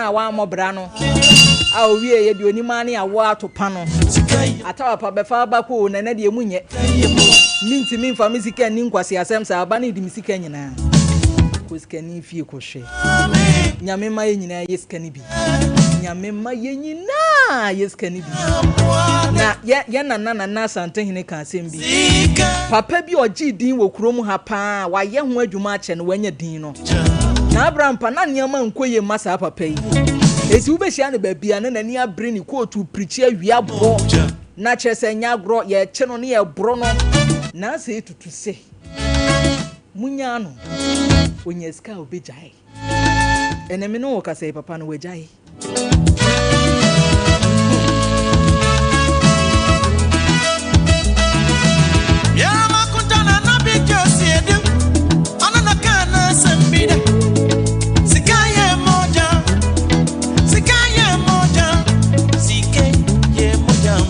na wa mobra no a owie ye de onima ne awo atopa no atawa pa befa ba ko na de munye minti minfa misika ni nkwase asem sa aba ne de misika nyina ko sika ni fie ko hwe nyame ma ye nyina ye sika ni bi nyame ma ye nyina ye sika ni bi na ye na sante hene ka asem bi papa bi oji din wo kurom ha pa wa ye ho adwuma ache no wanya din no na Abraham pa na niam nkoye masa papa yi esi wo be hia ne ba bia na nani abre ni kotu preach awia bo na chese nya agro ye che no ne ye bro no na se tutu se munya no onye ska obejai enemi no ka se papa no wejai ya makuntana na bikyosi edu anana kana sambida sikaye moja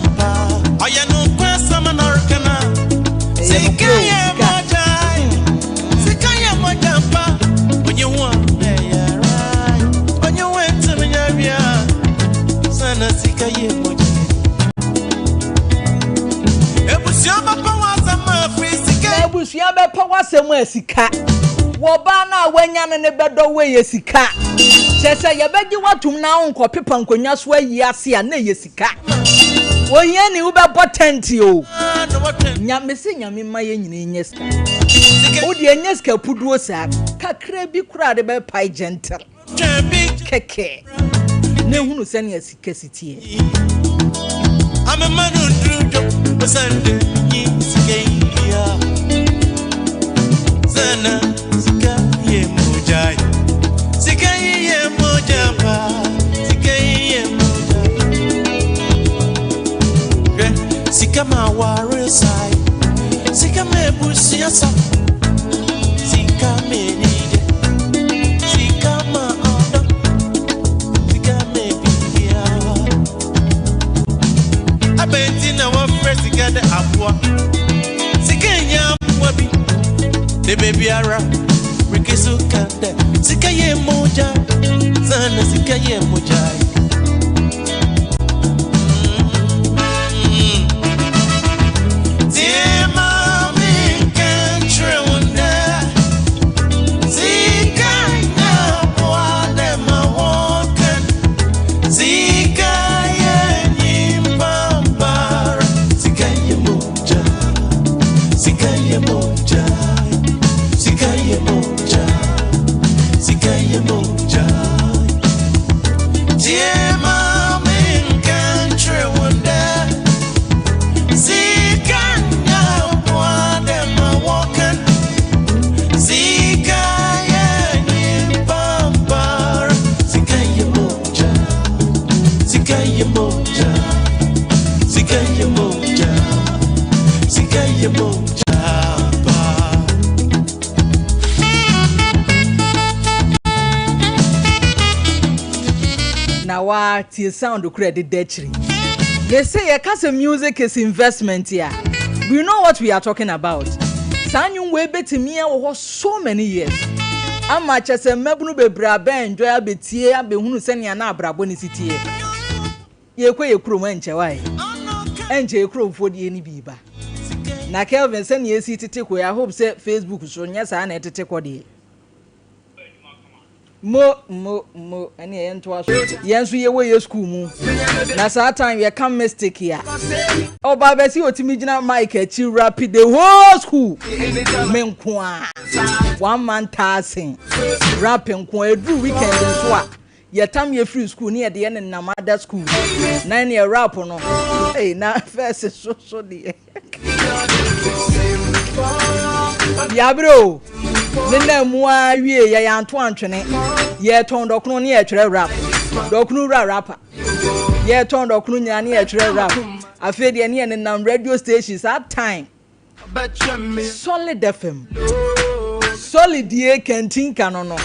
mpa ayanu kwasa manarkana sikaye moja mpa onye wa ya right onye went mnyabia sana sikaye moja ebusia bapa wasama fisika ebusia bapa wasama asika wo ba na wanya ne bedo we yesika chese ye beji watum na onko pepa nkonya so ayi ase a na yesika oye ni wo be potenti o nyame se nyame ma ye nyina nyesika wo de nyesika puduo sa kakra bi kura de be pai gentle keke ne hunu se ne asika sitie amemanu drujo basande ni sikeya sana sikaye moja pa sikaye moja sikama warisai sikame busiasa sikame nide sikama odo sikame bia abentina wa president abua sikenya mwabi de baby ara rikisu kande sikaye moja sana sikaye moja Tie sound credit dechri. They say a case music is investment here. We know what we are talking about. Sanyun we beti me wo so many years. Ama chese mebunu bebra be enjoy abetie abehunu senia na abrabo ni sitie. Ye kuro enche wai. Enche kuro fodie ni biba. Na Kelvin senia esi tete ko I hope say Facebook so nya sa na tete ko de. Mo ani ento aso yenso ye we school mu na saa time we can mistake here oba be si otimi gina mic achi rapid the whole school menkwa one man tasing rapping ko edu weekend so a ye tam ye free school ni ye de ne na mother school na ne rap no eh na first so de ya bro nena muwa wie ya yanto antwene ye ton dokunu ne ye twere rap dokunu rapper ye ton dokunu nya ne ye twere rap afede ne ye nam radio stations at time solid FM solid ye canteen kanono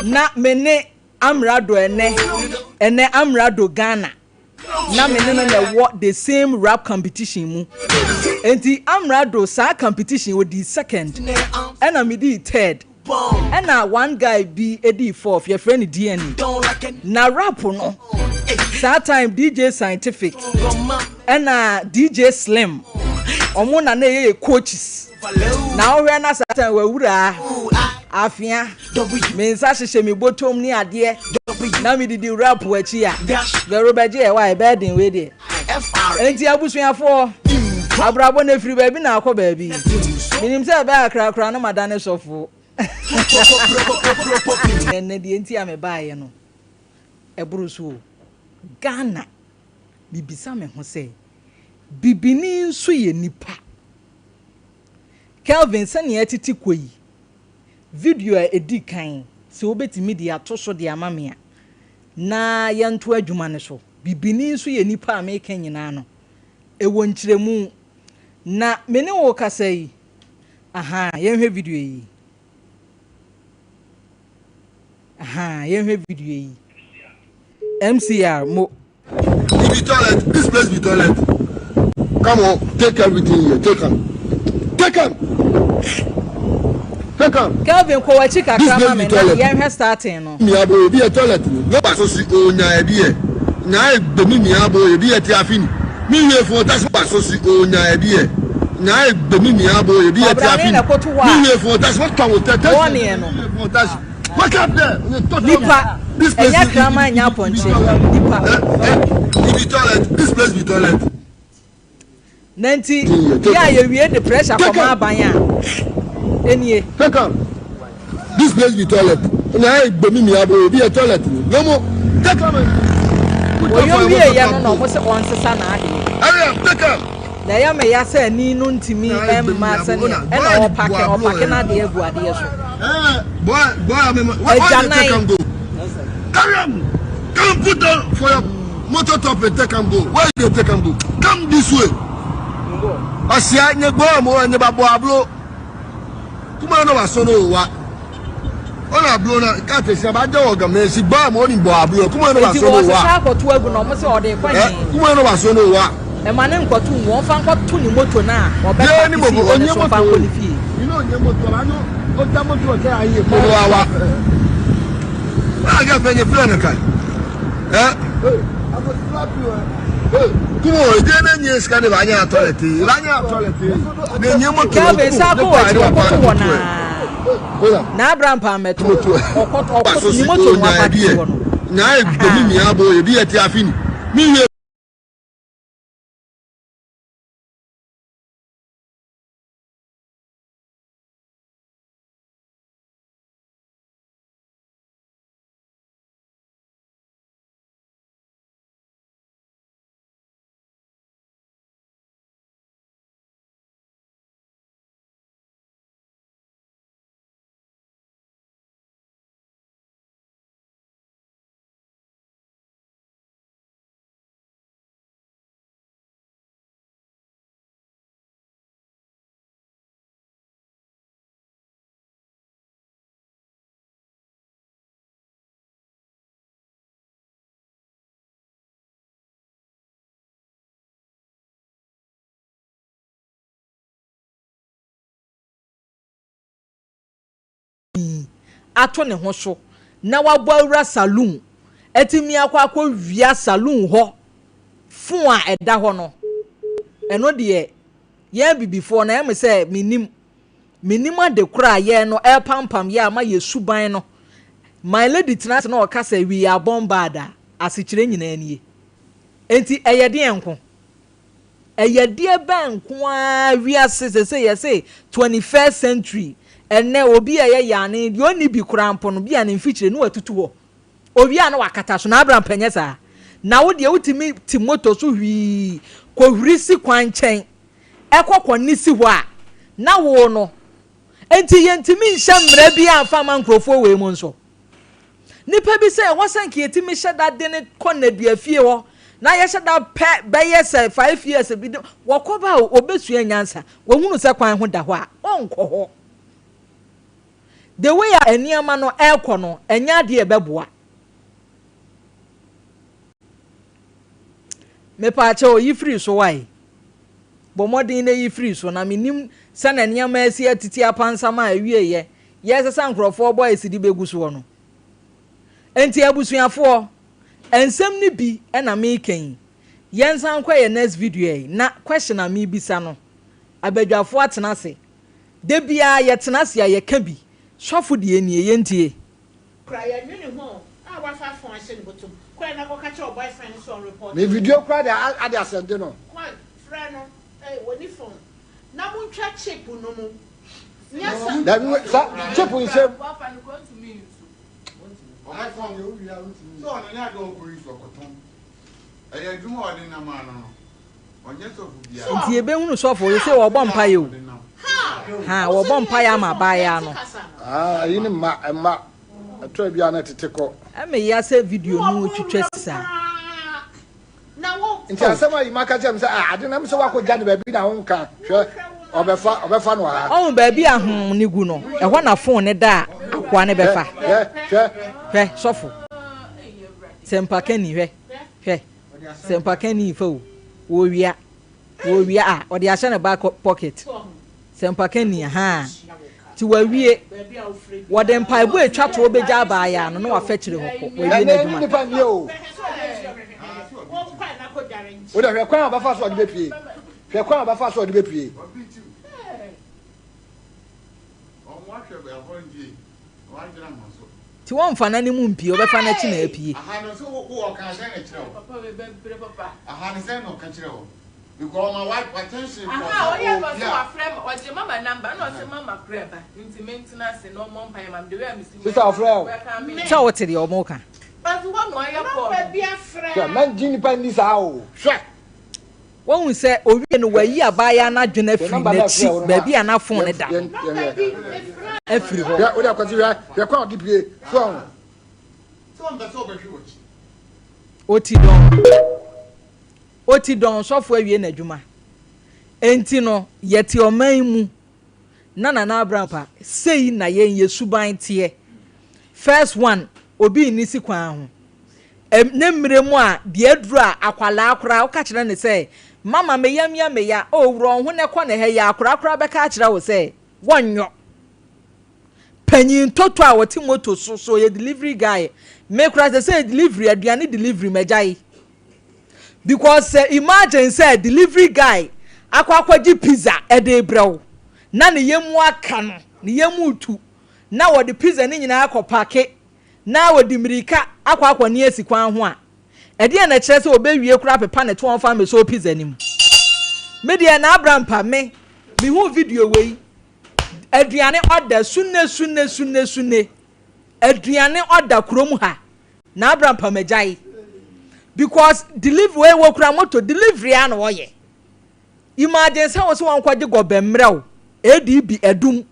na mene amrado ene amrado Ghana na mene na what the same rap competition mu enti amrado sa competition with the second and me the third And now one guy be AD4 your friend DNA. Na rap no. That time DJ Scientific and DJ Slim. Omo na na coaches. Now we na satan we wura afia me nsa hyehyɛ me bottom ni ade na me didi rap wachi a the robeje e why burden we dey enti abusuafo abrabo na free baby na akọ baby minim say be akra na madane sofo enne die enti a me baaye no eburu so Ghana bibisa me ho say bibini nso ye nipa Kelvin sani etiti koyi video edi kan se obetimi dia to so dia mamea na yanto adwuma ne so bibini nso ye nipa America nyina no ewo nkyeremu na mene wo kasa yi aha yenhwe video yi MCR mo be toilet, this place be toilet. Come on, take everything here, take them. Kelvin ko wachi kakra ma me na yenhwe starting no mi abo bi e toilet no ba so si onya e bi e na e gbe mi abo e bi e ti afini mi we fo ta so ba so si onya e bi e na e gbe mi abo e bi e ti afini mi we fo ta so pa wo tete won e no what up there nipa this place is grandma nya ponche nipa be toilet this place be toilet nanti ya ye wie the pressure come abanya enie take am this place be toilet na e gbe mi abo e bi e toilet no mo take am oyo wie ya no mo se on sesa na ade area take am na ya me ya se ni no ntimi emma se ne e na o pake na de egu ade so boy why take am go carry am come put down for your motor top and take am go why you take am go come this way asia nye gbo mo nye babo ablo kuma no wa so no wa ona ablo na ka te sia ba je oga me si ba mo ni bo ablo kuma no wa so no wa ti wo sa ko to egu no mo se ode kwa ni kuma no wa so no wa e ma ne nkotu won fa nkotu ni moto na obe pa ni mo onye moto ni fi you know onye moto anu o ta moto o te aye mo wa aga fenye plan kan I will slap you come on, then you scan the Vanya toilet. Then you must have a sapo. Na Brampa meto. Okoto ni moto wa pati wono. Na e gbe mi abo e bi e ti afini. Mi ato ne ho so na wabo awura saloon etimi akwa via saloon ho fun a eda ho no eno de ye bibifo na em se minim ade kura ye no e pampam ye ama ye suban no my lady tonight na o ka say we are bombada asikire nyina anie enti eyede enko eyede banko a wi se ye say 21st century enne obi eye yane de oni bi kurampo no bia ne mfichire no watutu ho obi a na wakata so na Abraham penyesa na wo de wutimi timoto so hwi ko hurisi kwan chen ekokọ nisi ho a na wo no enti yentimi nhya mra bi afa man krofo we mu nso nipa bi se wasanki yetimi hyeda de ne konadua fie ho na ye hyeda be ye se 5 years bi wokoba obesua nyansa wo hunu se kwan ho da ho a onko ho the way eniama no ekọ no enya de ebeboa me pa che o yi free so why bo modin na yi free so na minim se na eniama asi atiti apansama awie ye yes sankrofo boy sidi begu so no enti abusuafo ensem ni bi na me kan yensan kwa ye next video yi na question na me bisa no abadwafo atena se de bia ye tena se ye ka bi sofo de enie ye ntie kra ya nwene ho a wa fa fon ahye ne botom kwa na ko ka che boyfriend so report me video kra de ade asente no kwa fra no woni phone na mu ntwa chip no mu nyasa da mi chip in shape I found you, we are so on an adult police for cotton. I do more than a man on yes of ntie be hunu sofo ye se wo bom paye o ha wo bom paye ama baaya no yini ma atwa bia na teteko ame ya se video no twitwa sisa na wo nti asema yi maka jem se ade na mse wakoja ne ba bi na ho nka hwe obefa no ha on ba bi ahom ni gu no e ho na phone ne da akwa ne befa hwe sofo sempa kani hwe sempa kani fa wo wia a odi ahye ne back pocket sempa kani ha ti wa wie wo de mpa bu etwa to obeja abaaya no wa fa kire hoko wo wie na djuma nipa ni o wo da hwe kwan abafa so odi bepie hwe kwan abafa so odi bepie ti won fa na ni mu mpie obefa na chi na apie aha no so wo kan say na kire o papa be bre papa aha ni say no kan kire o because my wife attention aha o ye ba so afrem o je mama number no say mama preba nti maintenance no mo mpa am the way am see sister afrem cha wo tiri o mo ka but one no ya ko be afrem ya man jini pa ni sa o hwe won se owie no wayi abaaya na dwena firi na chi ba bia na phone ne da afiri ho ya o da kwati ya kwa odi pie so mbe so be hwe oti don sofo awie na dwuma enti no yeti oman mu na abrampa sei na yen yesuban tie first one obi ni si kwan ho ne mremu a de aduru a akwala akora o ka kire ne sei mama meya o wuro ho ne kɔ ne ha ya akora be ka kire wo sei wonyo panyin toto a woti moto so ye delivery guy me kura say delivery aduane delivery majai because imagine say delivery guy akwaji pizza ede brew na ne yemu aka no ne yemu tu na wo de pizza ni nyina akopake na wo de mirika akwa ne esikwan ho a ede na kire say obewie kura pepa ne to on fa me so pizza nim me de na abrampa me hu video wei aduane order sunne aduane order kurom ha na abrampa majai because delivery we kura moto delivery an wo ye imagine say wo so wan kwaje gobe mraw edb edum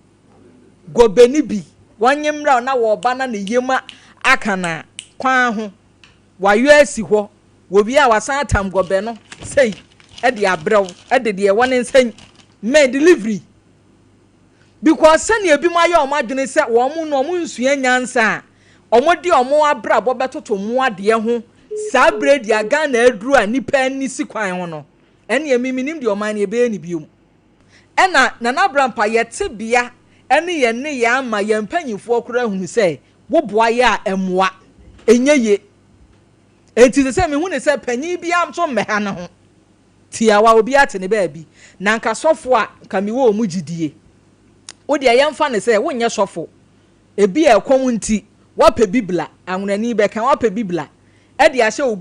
gobe ni bi wanye mraw na wo ba na ne yema aka na kwan ho wayo asi ho wo bi a wasan atam gobe no sei ede abrew ede de won nsan me delivery because sani ebi ma ya o madwene se wo mu no mu nsua nyansa omodi omo abra bo betoto mu ade ho sa bredi aga na aduru a nipa ni si kwan ho no ene emiminim de oman ne ebe ni biom ena na abrampa yete bia ene ye ne ya ma ye mpanyifo kura hunu se wo boa ya emwa enye ye enti se me hunu se panyi bia am so meha ne ho tiawa obi ate ne ba bi na nka sofo a kamiwo mu gidie odi ayemfa ne se wonye sofo ebi ekom nti wape bibla anwunani be kan wape bibla e de ahye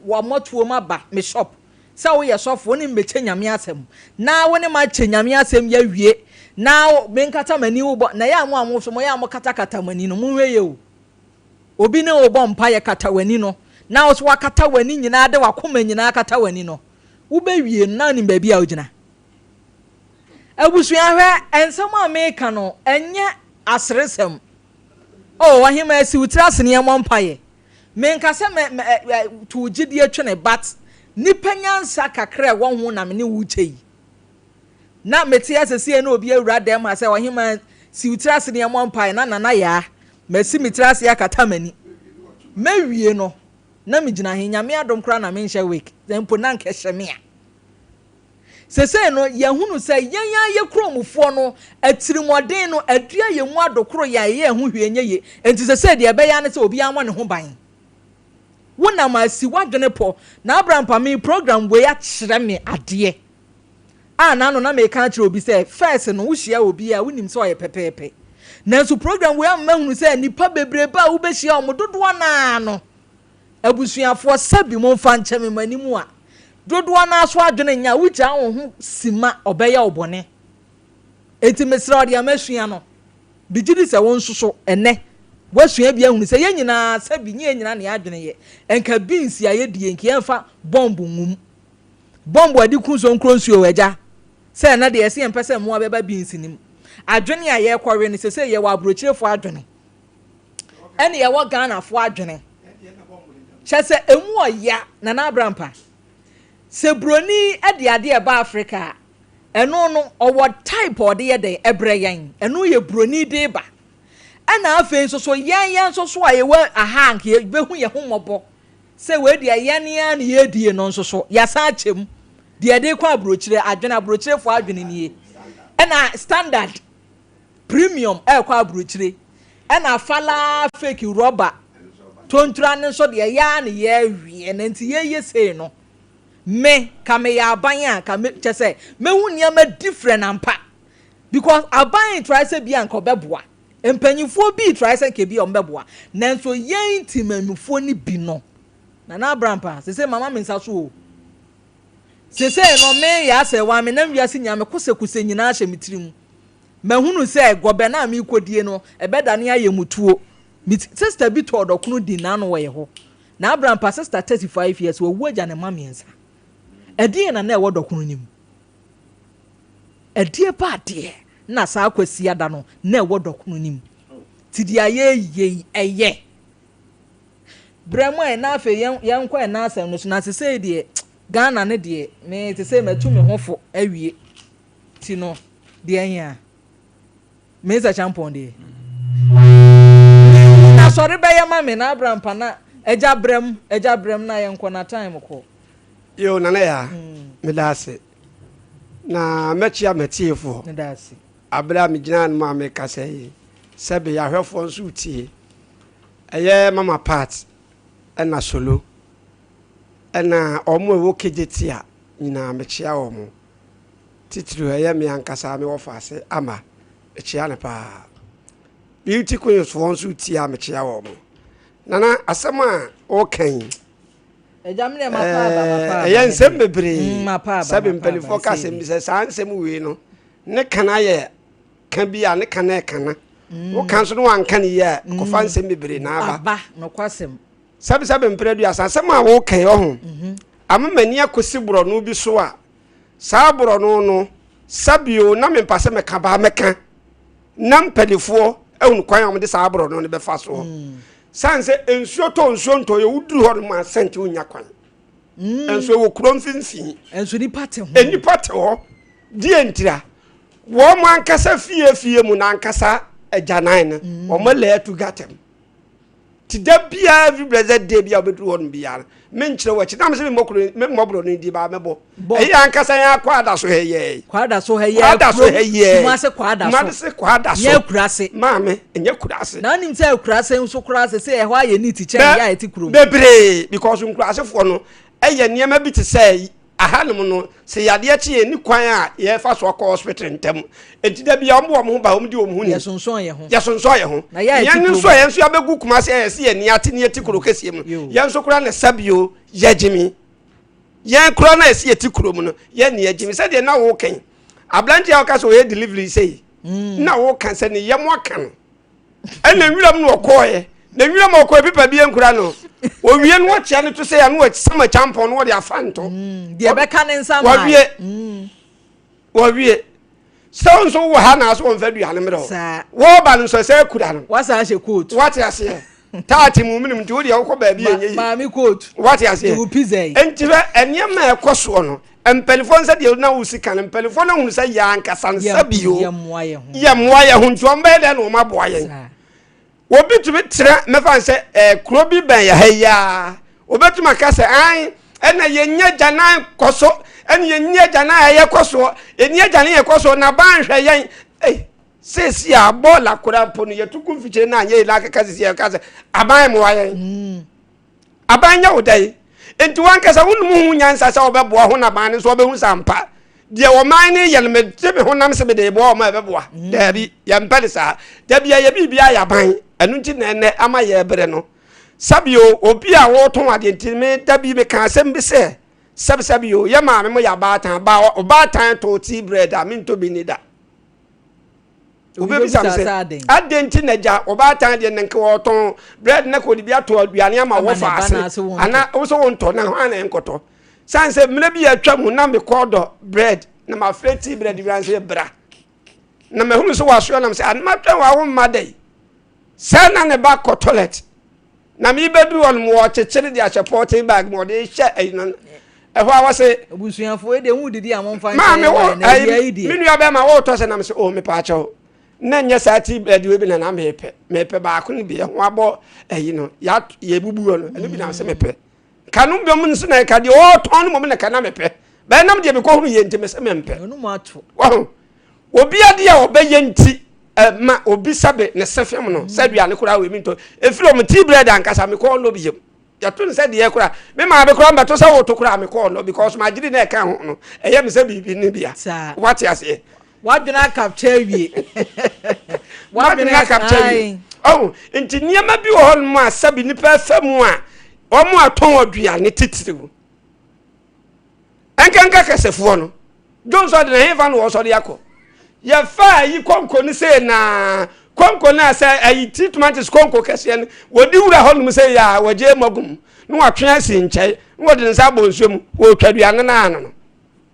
wo motuo maba me shop sa wo ye sofo ni mbeche nyame asem na wo ne ma che nyame asem ya wie na me nkata mani wo bo na ya amu so mo ya mo kata mani no mu hweye o obi ne wo bo mpa ye kata wani no na wo so wakata wani nyina de wakoma nyina kata wani no wo be wie na ni ba bia ogina abusuya hwe ensem America no enye asresem oh wahima asi utrase ne yemo mpaye menka se to gidie twene but nipa nyansa kakra won ho na me ne wuchei na meti asese na obi awura dem ase wahima si utrase ne yemo mpaye na ya masi mitrase akata mani mawie no na migina he nyame adom kra na me nhye week dempo na nke hyemea sese no ye hunu se yan ye kromufo no atirimodin no adua ye mu adokoro ye hu hwenye ye enti sese de be ya ne se obi anwa ne ho ban wona ma si wadwene po na abrampa me program we ya kyerɛ me ade na no na me ka kyerɛ obi se first no wo hia obi a wonim se oye pepepe nanso program we am mahunu se nipa bebreba wo be hia o dodo na no abusuafo sabi mo mfa nkyeme manimu a dodo na so adwene nya wugya wo ho sima obeye obone enti mesra ode amasua no bigidi se won soso ene wasua bia hunu se yenyina sabi nyina na adwene ye enka beans ya ye die nki emfa bombu ngum bombu adi kunso nkronsuo waja se na de ese empese mo abeba beans nim adwene a ye kwore ne se ye wa abrochirefo adwene ene ye wa Ghana fo adwene chese emu oya na abrampa se broni ade ade e ba Africa eno no owo type ode ye den ebreyan eno ye broni de ba ana afen so yan so a ye wa ahank ye behu ye homobo se we de yan ya na ye die no so ya sa chem de de kwa abrochire adwene abrochire fo adwene nie ana standard premium kwa abrochire ana fala fake rubber tontura ne so de ya na ye wie na nti ye sei no me kame ya aban ka me chese me hu niam different ampa because aban try say bia nko beboa empanyifo bi try say ke bia ombeboa nanso yen timamifo ni bi no na abrampa se mama me nsa so o se no me Yaa Serwaah me nam wiase nyame kosekuse nyina hye mitirim mahunu se gobe na me kodie no ebeda ne ayemutuo sister bi to odokunu di na no we ho na abrampa sister 35 years wo wuaja ne mamiensa edie na e wodokunu nim edie ba de na sa akwasi ada no na e wodokunu nim tidi aye eye bremo e na afa yen kwa na asem no so na se de Ghana ne de me te se matu me hofo awie ti no de anya me za champon de na sori be ya ma me na abrampa na eja brem na yen kwa na time ko yo nana ya me dase na mechi ametiefo ne dase abra me gina no ma me kasai sebe ya hwefo nso tie eye mama part na solo na omo ewo kejetia nyina mechia omo titru eye me ankasa me wofase ama echia ne pa beauty queen so nso tie mechia omo nana asema o kan ejamne mapa eye nsem bebre sabe mpelifo ka sem se sansem we no ne kana ye kan bia ne kana kana wo kan so no wanka ne ye ko fa nsem bebre na aba no kwasem sabe mpredu asasem a wo kan ho amamani akosi bro no bi so a sa bro no sabio na me mpase me ka ba meka na mpelifo ehun kwan am de sa bro no ne be fa so sanse ensuo nto ye wuduru ho ma sente onya kwan ensuo wo kuro mfimfi ensuo ni pate ho eni pate ho die ntira wo mo ankasa fie mu na ankasa ajanan no o mo le to gatem ti da bia every blessed day bia obeduru ho no bia me nkyere wachi na me se me mobro no di ba mebo eyi ankasa ya kwada so heye mase kwada so ye kurase maame enye kurase na nim se kurase nso kurase se ehwa ye ni teacher ya eti kuro bebre because kurase fo no eye niam bi te say ahanum no se yade achi ni kwan a ye fa so ko hospital ntem enti da bia ombo mo ba om di om hu ni yesonson ye ho ye nso ye nso abegu kuma se ye se ye ni ati ni eti kuro kese mu ye nso kura na sabio ye jimi ye kura na esi eti kuro mu no ye ni ye jimi se de na wo kan ablanti ya ka so ye delivery say na wo kan se ni ye mo kan ena wiram no okoye na wiram okoye pipa bi enkura no o wie no chia no to say ya no sama champon no de afanto de be kan nsama wa wie so wo ha na so on fa duane mre wo ba no so say kura no wasa she coat what ya say taati mu minim nti wo de wo ba bi enye ma mi coat what ya say wo pizza enti be enye ma ekoso no empelifon se de na wo sika no empelifon na hu se ya ankasa nsa bio ye moaye hu nti on be de no ma boaye obi tu betre mefa se kuro bi ben ya haya obetuma ka se an ena ye nya janan koso ene ye nya agya na ye koso eni agya na ye koso na ban hwe yen sesi a bola kura mpo no yetuku fiche na anya ila kaka sisi kasa aban mo ayen aban nya odai enti wan kasa wonu mu nyansa sa obeboa ho na ban so obehu sampa de wo man ne ye me tebe ho nam se be de bo o ma beboa da bi ya mpade sa da bi ya bibia ya ban enu nti na ene ama ye bere no sabio obi a wo ton ade nti me da bi me kan asem bi se sabio ye ma me mo ya ba tan ba o ba tan to tea bread a me to bi ni da obebi samse adenti naja obatan de nenke woton bread na ko di bia to aduane ama wo fa ase ana wo so wonto na ho ana enkoto sanse mle bi atwa mu na me kodo bread na ma fleti bread bi anse bra na me hunu so waso na me se an ma twa wa wo madai sana ne ba ko toilet na me bedu on mo wo chechire di achepoti bag mo de hye ayi ehwa wase obusuafo e de hu didi amon fan ma me wo me nua be ma wo to se na me se o me pa acho na nya sati bread we bi na mepe ba ko ni bi ho abo ayi no ya ye bubuo no ene bi na se mepe kanu bi mu nso na ka de o ton mo me na kana mepe ba nam de be ko hunu ye nti me se mempe onu mo ato wo obi ade a obeye nti ma obi sabe ne sefem no sadua ne kura we mi to efiro mo tea bread ankasa me ko no bi yem ya to ne se de ye kura me ma be kura mbeto se wo to kura me ko no because ma gidi na e ka ho no eye me se bibi ni bia what ya say wadwena capture wie wadwena capture oh enti niam bi wo hon mu asabi ni perfemu a omo aton odua ne titiriwo enkanka kasefo no jonso de na hefa no wo so de yakọ ye fa yi konko ni se na konko na se ayi treatment konko kase ne wodi wura hon mu se ya waje magum no atwe asi nkyai wodi nsa bonso mu wo twadua ne na ano no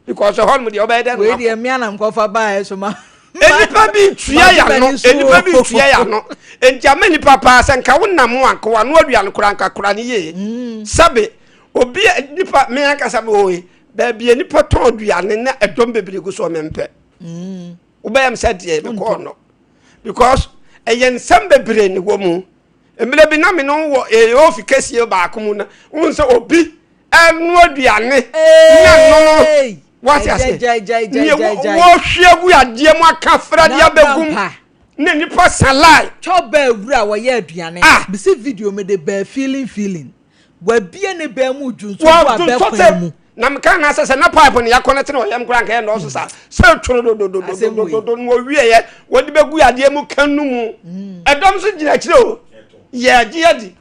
because hon mu de obede no we de mia na mkofa ba so ma enipa bi tuya ya no enti amani papa sanka wonam anka wa no adua no kura ne ye sabe obi nipa me aka sabe oyi ba bi nipa ton adua ne na edom bebre go so mempe ubeyam said ye be ko no because eyen sam bebre ni wo mu emile bi na me no wo ofikasie ba akomu na won se obi enu adua ne na no what you say wo hwegu ade mu aka fra dia begum ne nipa salai choba ewura wo ye aduane bi see video me de ba feeling wa bie ne ba mu dwunso wa be kwa mu na me kan na sese na pipe ne ya connect na oyam kran kan no so sa se tworo do no wie ye wo de begu ade mu kanu mu edom so gina kire o ye di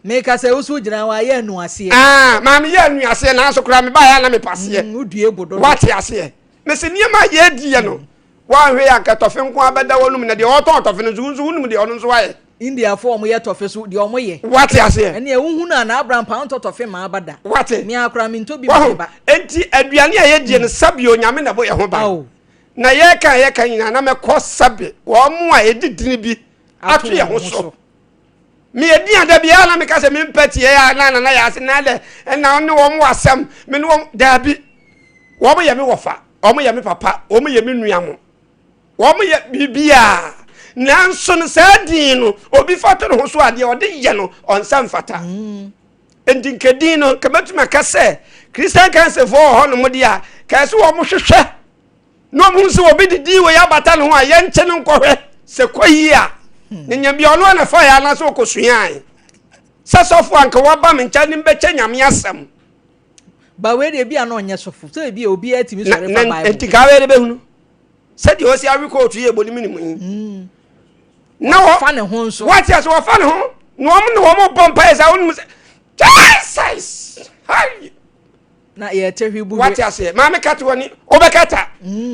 make us also gina wa ye nu ase ma me ye nu ase na so kra me ba ya na me pase udue bodo what ya ase me se niema ye di ye no wa hwe ya ka tofe nko abeda wonum na de o ton tofe no zunzu wonum de ono so wa ye India form ye tofe so de omo ye what ya ase ene ehunu na Abraham pound tofe ma abada what me akra me ntobi ba enti aduane a ye die no sabe onyame na bo ye ho ba na ye kan nyina na me ko sabe wo mo a edidini bi ato ye ho so me edi ada bia na me ka se me mpati ya na ya ase na le na one wo mo asem me no da bi wo mo ye me wofa wo mo ye me papa wo mo ye me nuamo wo mo ye bibia nanso no sadin no obi fato no so ade o de ye no onsam fata endi nkedi no kamatuma ka se Christian cancer for ho no mo dia ka se wo mo hwehwe no mo nso obi didi we ya bata no ho a ye nche no nkohwe se koyi a nya bi ono na fa ya na so kosuan sasofo anka wa ba me ncha ni mbeche nyame asem ba we de bia no onye sofo so bia obi atimi sore fa bible etika we de behunu se di o si awi ko tu ye boni minimu na wo fa ne ho nso what yes wo fa ne ho no mo bompa esa wonu Jesus hi na ye tehwi bu what yes ma me kata woni obekata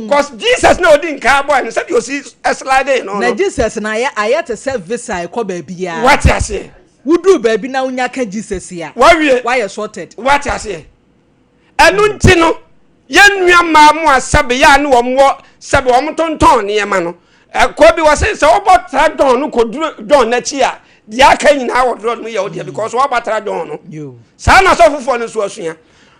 because Jesus na odi nka boy no se di o si slide no na Jesus na ya te service ai ko ba bia what yes wudu ba bi na unya ka Jesus ya why you sorted what yes enu nti no yenua ma mu asabe ya ne wo mo sabe wo tonton ne yema no ko bi wase se wo botra don no ko don na chi a dia ka nyina wo don mu ye wo dia because wo botra don no sa na so fofo ne so asua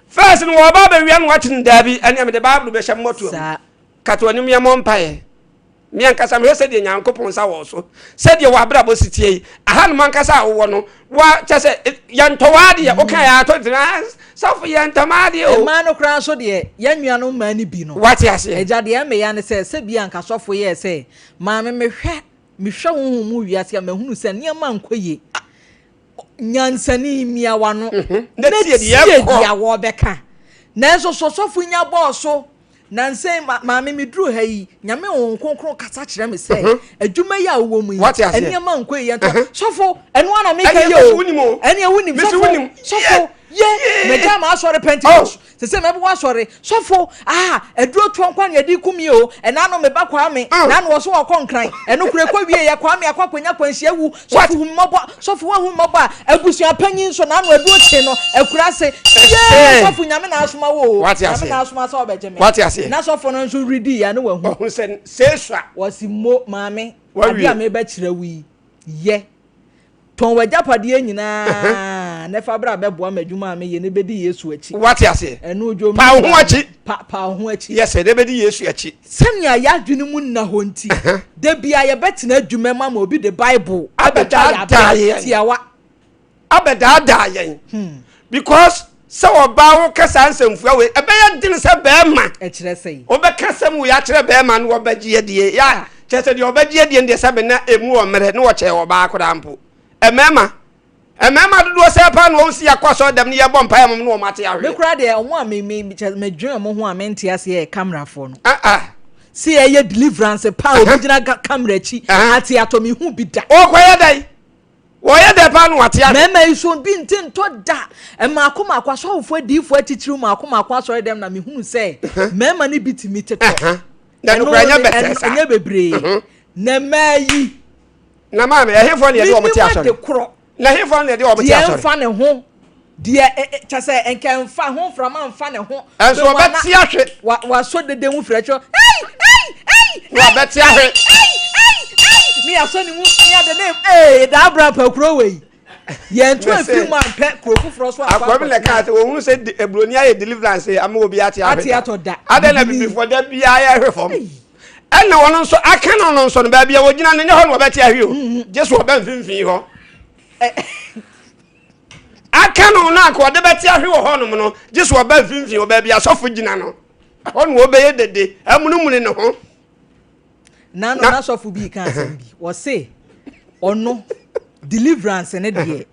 first no wo ba ba wi an watching dabi ene me de bible be sha moto sa kato anim ye mo mpae me ankasa me se de nyankopon sa wo so se de wa bra bo sitie yi aha no mankasa wo no wa chese yantowa de o kan ya to dina safo yantamade o ma no kra so de yanwua no ma ni bi no wati ase eja de me ya ne se bi anka sofo ye se ma me hwe wo mu wiase ma hunu se ne ma nkoye nyansani miawa no na tie de ya wo beka na so sofo nya bọọso na nse maame me duru ha yi nyame won konkron kasa kire me se adwuma ya wo mu yi ene ma nkoye ye to sofo eno ana me ka yo ene wunim sofo ye me ga ma asore Pentecost se me bo asore sofo eduro to nkwa na edi kumi o ena no me ba kwa me na no so okọ nkran eno kure kwa wie ye kwa me akwakwanya kwanhia wu sofo hummobo sofo wa hummobo abusua panyin so na no eduro che no akura se ye sofo nyame na asoma wo nyame na asoma so obeje me na sofo no nso redi ya no wa hu se sesua wasi mo maame abi a me ba kire wi ye ton wajapade nyina ne fa bra beboa madwuma me ye ne bedi Yesu achi wati ase enu odwo pa ho achi pa ho achi yes de bedi Yesu achi semia ya dwene mu na ho nti de bia ye betena adwuma ma obi the Bible abeda tiawa abeda yen because so oba wo kasa nsemfua we ebe ya din se be ma e kire sei obekasam wo ya kire be ma no obagye de ya chese de obagye de ndie se be na emu o mere ne wo che oba akoda mpo emema dodo se pa no onsi akwaso dem ne ye bom pa yam no o mate ahwe me kura de omo a me dwen mo ho a me ntia se e camera fo no si e ye deliverance pa obi gina camera chi ati atomi hu bi da o koye dai wo ye de pa no ate ahwe me so bi ntin to da e ma akoma akwaso ofo difo atitiri ma akoma akwaso dem na me hu se mema ne bitimi teto na no kwanya betesa anya bebre na mayi na mama ehefo ne ye de o mate asore na hefo ne de o mate asore fa ne ho de chase enkan fa ho from amfa ne ho enso obeti ahwe wa so dede hu frecho wa beti ahwe mi aso ni mu mi ade name da bra pa kuro we ye ntu afi mu ampe kuro fufuro so afa akwa bi le ka te wo hu se ebroni aye deliverance ama obi ate ahwe ate atoda ade na bibi for da bia ya ahwe fom ena wono nso aka no nso no ba bia wo gina ne ho no beti ahwe o jesu oba mfimfin ho aka no na ko de beti ahwe wo ho no no jesu oba mfimfin oba bia sofo gina no ho no obeye dede amunumuni ne ho na sofo bi kan asem bi wo say ono deliverance ne de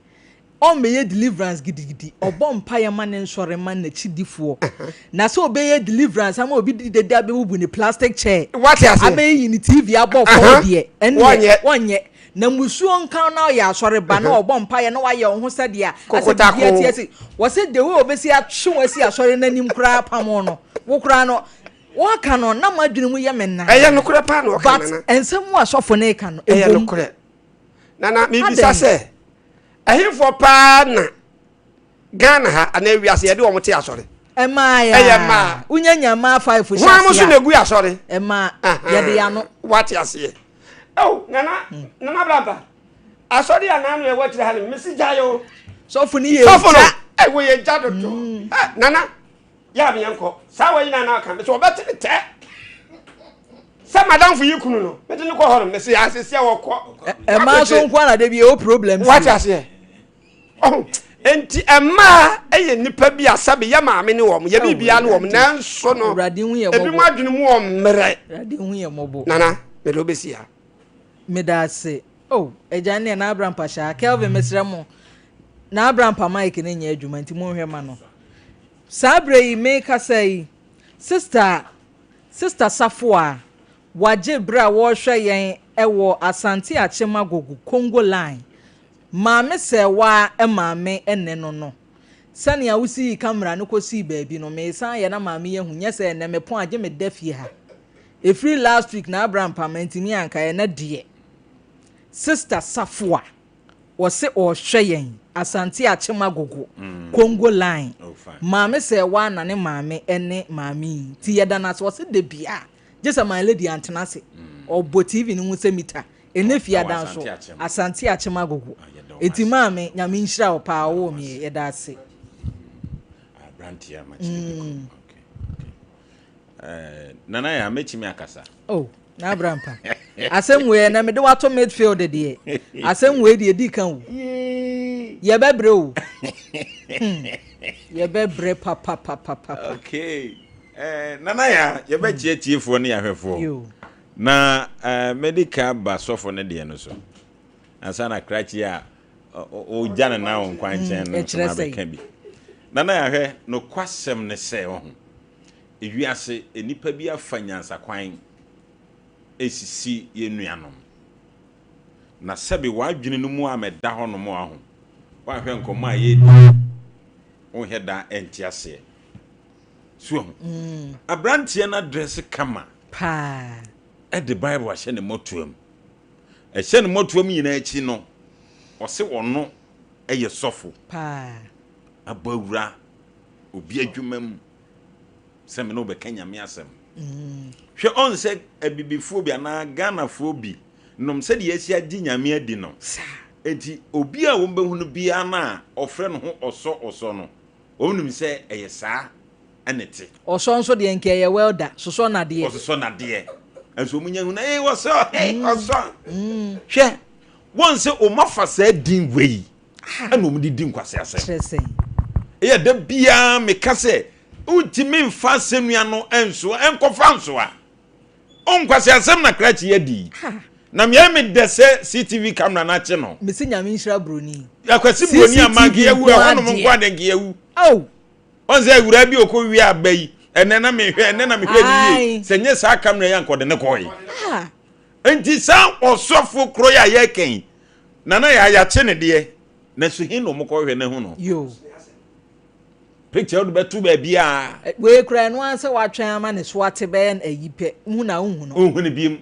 on meye deliverance gidigidi obom paye ma ne nsore ma na chidifo na so obeye deliverance ama obi dede abewu ni plastic chair what ase abeyi ni TV abo for de enne wonye na musuo nkan na ya asore ba na obom paye na waye ho sade a asedi wo se de we obesi atwe wasi asore nanim kura pamo no wo kura no wo ka no na madwene mu ye menna eye no kura pa no ka na ensem mu asofo ne ka no eye no kura na mi bisa se ehifo pa na Ghana ha ana wiase ye de wo te asore ema ya unyanya ma 5 fushi wa musu na gu asore ema ye de ya no wati ase oh nana braba asore ya na no e watire ha misi jayo sofo ni ye sofo no e wo ye jado to nana ya bi yanko sawa ina na aka so obeti te sa madam fu yikunu no beti ne ko horo mesi asese wo ko ema so nkwa na de bi o problem wati ase oh enti ema eye nipa bi asabe ya maame ne wom ya bibia ne wom nanso no ebi mu adwene mu wom mere rade hu ye mobo nana me do besi ha me da se oh ejane na Abraham pasha Kelvin mesremo na Abraham pa Mike ne nya adwuma nti mo hwe ma no sabre yi make say sister Safoa waje bra wo hwe yen ewo Asante Achema Gogu Congo line maame sewa maame enne no sane a wusi camera no kosi baabi no me san ye na maame ye hu nyese enne me pon age me dafie ha e free last week na Abraham pamantini anka ye na de sister Safoa wo se o hwe yen Asante Achema Gogu Congo line maame sewa na ne maame enne maame ti ye dana so se de bia just my lady antenase obo TV ni hu se mita enefia danso Asante Achema Gogu eti maame nyame nhira wo pa wo mi ye da se brantia ma chi okay nana ya mechi mi akasa oh na brampa asem we na me de wato midfield de asem we de di kan wo ye bebre o ye bebre papa okay nana ya ye be chiefo ne yahwefo na medical basofo ne de no so asana krachi a o jana na on kwanchen no so be kan bi nana yahwe no kwasem ne se ho ewiase enipa bi afanyansa kwan esisi yenuanom na sebe wadwene no mu ameda ho no mo aho wa hwe nkomo a ye o heda entiase so abrantie na dress kama pa e the bible a hye ne motuam e hye ne motuam nyina achi no o se wono eye sofo pa abawura obi adwumam se me no be kanyame asem hwe on se abibifo bi ana Ghana fo bi nom se de yesi agi nyame adi no enti obi a wo behu no bia na ofre no ho oso no onum se eye saa anete oso nso de nke ye welda soso na de oso na de enso munya hu na woso oso hwe won se o mafa sa din wei ana om di din kwase asem eye da bia me ka se ultimi mfa senua no enso enkofa nso a onkwase asem na krachi yadi na me dese CTV camera na che no me se nyame nhira broni akwasi broni amagi ewu e hono nkwa de ngi ewu oh onze ewura bi okowi abai ene na me hwe ni se nye sa camera ya nkode ne koyi enti sa osofo kro ya yeken na ya che ne de na so hin no mko hwe ne hu no yo picture do betu ba bia we kra no anse watwen ama ne so ate be na ayipe hu na hu no hu ne biem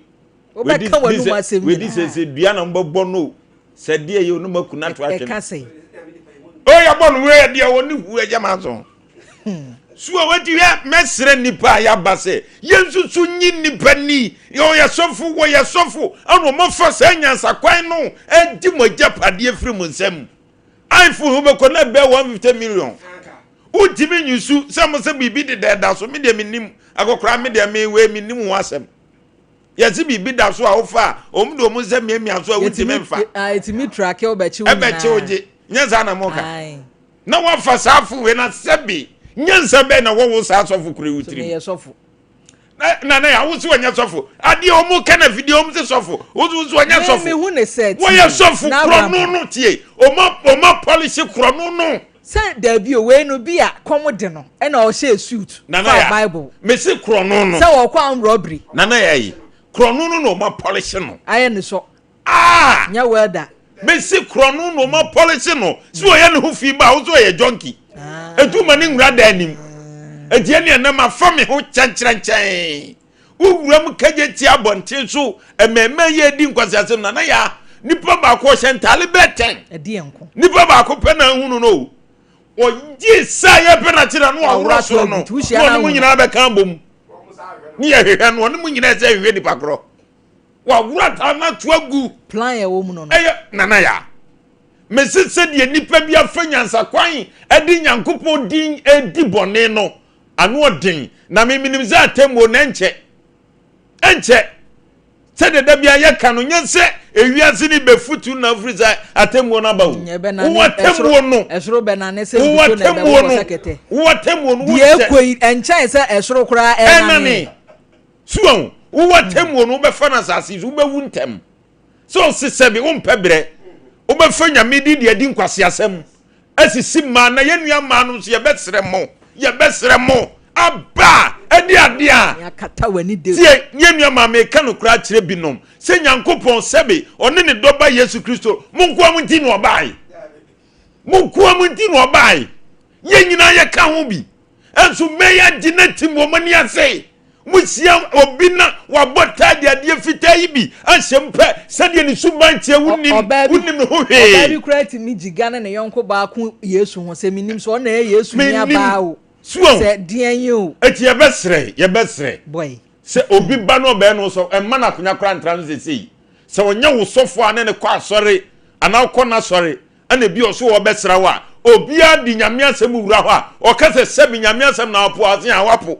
we ka wanu masem we dis se dua na mbobbo no se de ye no makuna to atwe e ka sei o ya bonu we de woni hu agama so suwa wati ya mesre nipa ya base yensusu nyi nipa ni yo ya sofu wo ya sofu anu mo fa sanyansa kwan no edi mo japade afiri mo nsam iPhone hu be ko na be 150 million utimi nyusu se bibi de da so me de minim akokra me de me we minim ho asem ya si bibi da so a wo fa omdo mo se me so a utimi mfa etimi track e obechi wo na ebechi oje nyanza na mo ka na wa fa safu we na sebi nyansa be na wo sa sofu kure utiri me sofu na ya wo so anya sofu ade o mu kana video mu se sofu wo so anya sofu me hu ne set wo ya sofu kro no tie o ma polish kro no se David we no bi a komo de no e na o she suit for Bible me se kro no se wo kwa robbery na ya yi kro no ma polish no aye ne so nya welda me se kro no ma polish no so o ya ne hu fi ba wo so ye junkie etuma ni nwra da anim etie ne na ma fa me ho chanchan wuwuram kaje ti abonte so emema ye di nkwasiasem na ya nipa ba ko hyentale beten edi enko nipa ba ko pe na hunu no oji sa ye pe na tira no awura so no no mu nyina be kan bom ni ye hwehwe no mu nyina se hwehwe nipa kro wa wura ta na tuagu plan ye wo mu no na ya mesese de nipa bi afanyansa kwan edi nyankopon din edi bone no anu odin na me minim za atemwo na enche se de da bia ye ka no nyense ewiase ni befutu na friza atemwo na bawo wo atemwo no esoro be na ne se buto na be wo sekete wo atemwo no die koi enche se esoro kura enani suon wo atemwo no be fa na sase wo be wuntem so sisebe wo mpebere wo be fa nyame di de nkwase asem asisi ma na yenua ma no so ye besere mo aba edi adia ya kata wani de tie yenua ma me ka no kura kire binom se nyankopon sebe one ne doba Yesu Kristo munko mu nti no obai ye nyina ye ka ho bi enso meya dinati mo mani ase musia obina wabota de ade fitai bi ahyempe sade ni suban tie wunim no ho he obabi krati mi jigana ne yonko ba ko Yesu ho se minim so na Yesu ni aba o se dianye o eti ye besre boy se obi ba no be no so emma na konya kra ntran se wonya wo sofo ane ne kwa asore ana ko na asore ana bi o so wo besra wa obi adi nyame asem wura ho a o ka se sebi nyame asem na apo asen awapo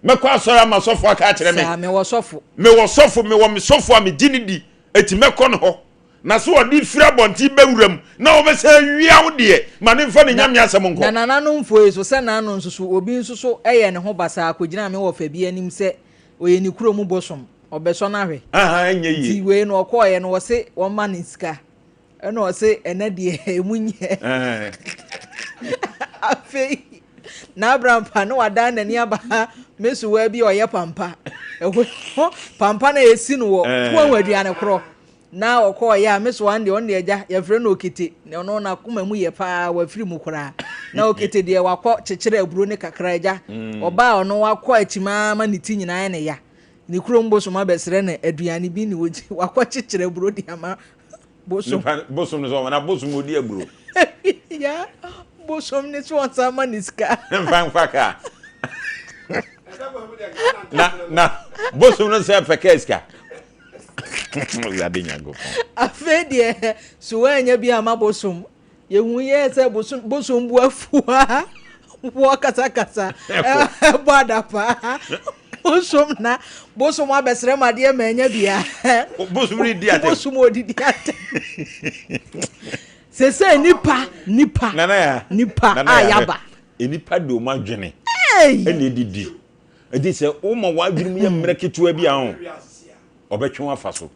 mekwa asori ama sofo aka kire me me wo sofo me sofo a me gini di eti mekọ no ho na so odi fira bonti bewuram na wo bese wia wo de ma ne mfa ne nyame asem nko na no mfo eso se na no nsusu obi nsusu eye ne ho basa akogina me wo fa bi anim se oye ni kuro mu bosom obeso na hwe enye yi ti we no okoye no wo se wo ma ne sika eno wo se ene de emunye afi na brampa no wada na ni aba mesu wa bi oye pampa pampa na esi no wo aduane kro na okoye a mesu wan de on de eja ye fre no okete no na kuma mu ye pa wa firi mu kra na okete de wakọ chechire aburo ne kakra eja oba ono wakọ achima ma ne ti nyina ne ya ni kuro mboso ma besere na aduane bi ni woji wakọ chechire aburo de ama bosom no so na bosom odi aburo ya bosom ne so onsa ma niska mfaka na bosom no se pekeska ya dinya go afedie so anya bi ama bosom yehu ye se bosom bu afua wo kasa boda pa bosom abesere made ma anya bia bosom ri di ate bosom odidi ate se nipa nana ya nipa ayaba nipa do ma dwene ene didi edi se o ma wa adwene ye mmere ketua bia ho obetwe afa so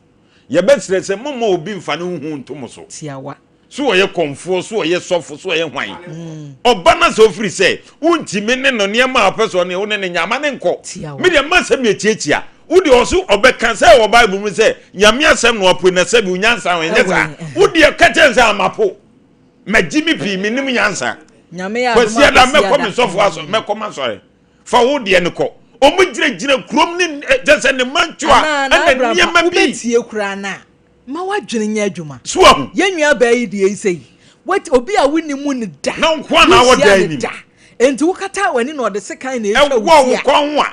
ye betre se mama obi mfa ne hu ntom so tiawa so oye konfo so oye sofo so oye hwan oba na so free se untimi ne no ne ma apeso ne wo ne nyama ne nko me de ma se me tiatia wo de oso obeka se wo bible mu se nyame asem no opo na se bi unyansa wen nyesa wo de ka tense amapo magimi pi minim nyansa nyame ya kwasi da mekọ me sofo aso mekọ ma sore fa wo de ne ko omu gira krom ni jese ne mantua ana niema bi tie kura na ma wadwene nya adwuma so ahu yenua ba yi de yi what obi a woni mu ne da na nkwa na wo da ni enti wo kata wani na ode sekan na etwa wo kon wa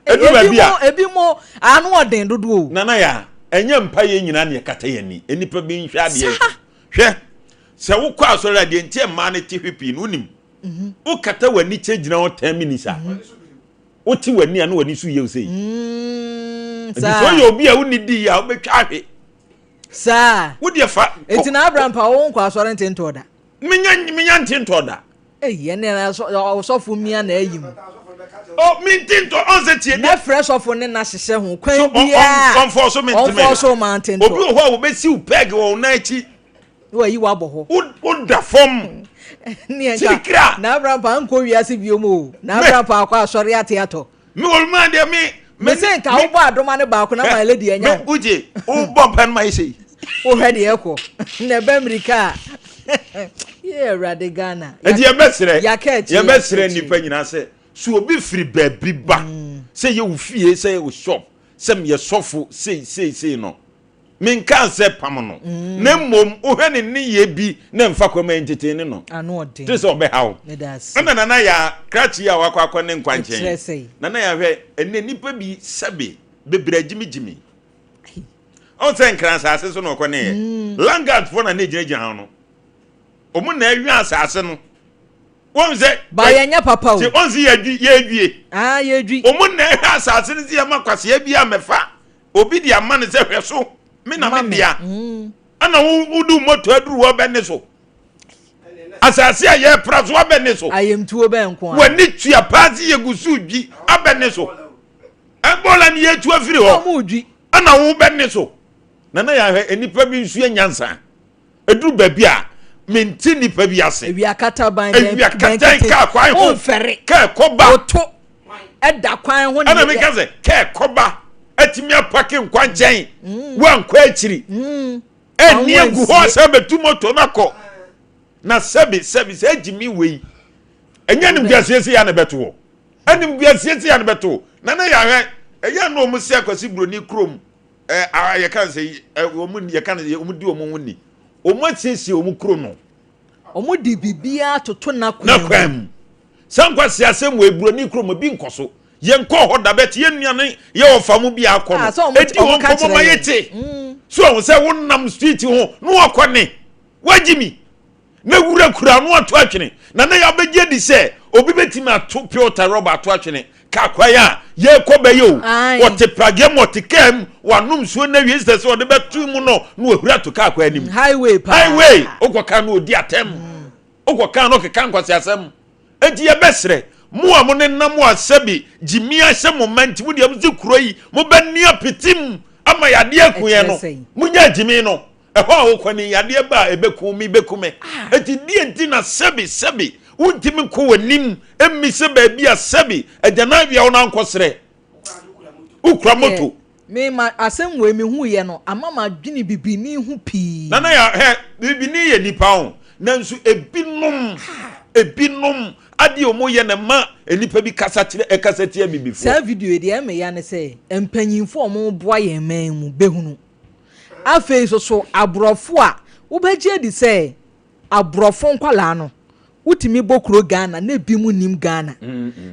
edu ba bia ebi mo anu oden dodo o nana ya enye mpa ye nyina ne kata ye ni enipa bi nhwe ade hwe se wo kwa asori ade enti ma ne ti hwipi no nim wo kata wani che gina wo 10 minutes a wo ti wani anu wani su ye o sei so yo bi a woni di ya wo betwa hwe sa wo de fa enti na Abraham pa wo nkwa asori ntento da minya ntento da ye ne na so fu mia na ayim o mi ntento on se tie na fresh of ne na hyehyɛ ho kwan bia on for so mentime on for so mountain obi ho a wo be si peg wo na achi wo yi wa bo ho wo da fom ni enka na Abraham pa nko wiase biomo na Abraham pa akwa asori ateato mi wol man de me se nka wo bo adoma ne ba ko na ma lady enya ho uje wo bo pen ma ise wo hede eko na be America ye radigana edi ye besere nipa nyina se so obi firi baby ba se ye wo fie se ye wo shop se me ye sofo sei no min kan se pam no na mom wo hwe ne ye bi na mfa kwama entertain no anu odin te so be hawo na ya krachi ya wakwa ne nkwanchen na ya hwe ene nipa bi sabe bebra jimi on se nkran asase so no kone langard for na gina no omu na awi asase no won se ba yenya papa o ti on si yedwie yedwi omu na awi asase no si amakwase abia mefa obi dia man se hwe so me na me dia ana wudu moto aduru wo bene so asase aye praso wo bene so ayemtuo be nko wani tua pazi yegusu dwi abene so ebola ni yetu afiri ho amudwi ana wo bene so na ya hwe enipa bi nsu enyansa eduru ba bia menti nipa bi ase ewi akata ban ka kwan ho ka koba oto eda kwan ho ana me kaze ka koba atimi apake nkwanchen wankwa akiri eni egu ho se betu moto nako na sebi se jimi wei enya nim biasese ya na beto wo anim biasese ya na beto na ya hwe eya no mu se akwasi broni krom ye kan se omu ye kan omu di omu woni omu atiesie omu krom no omu di bibia toto na kwam sankwa se asem we broni krom bi nkoso ye nko ho da bet ye nuane ye ofamu bi akọ no edi won komo ma yete so won se wonnam street ho no akọ ne wajimi na wura kura no ato atwene na ya begye di se obi betimi ato piota rubber ato atwene ka kwaya ye kobe yo o te prage motikem wanum so na wi se so de betu mu no na ohura to ka kwaya nim highway okoka na odi atem okoka no keka nkwase asem enti ye besre mo a mo ne nam asabi jimia hye moment wo de amzi kuro yi mo bani apitim ama yade akuye no munya jimi no eho a wokoni yade ba ebeku mi bekume enti die enti na sebi untimi ko wanim emmi se ba bia sebi agana bia wo na nkosere ukura moto me ma asem we me hu ye no ama ma dwini bibini hu pi na ya bibini ye nipa ho nanso ebinom ade omo ye ne ma enipa bi kasatie bibifo sa video de eme ya ne se empanyinfo omo boa ye man mu behunu afei so abrofo a ubeje di se abrofo nkwala no utimi bokuro Ghana na bi mu nim Ghana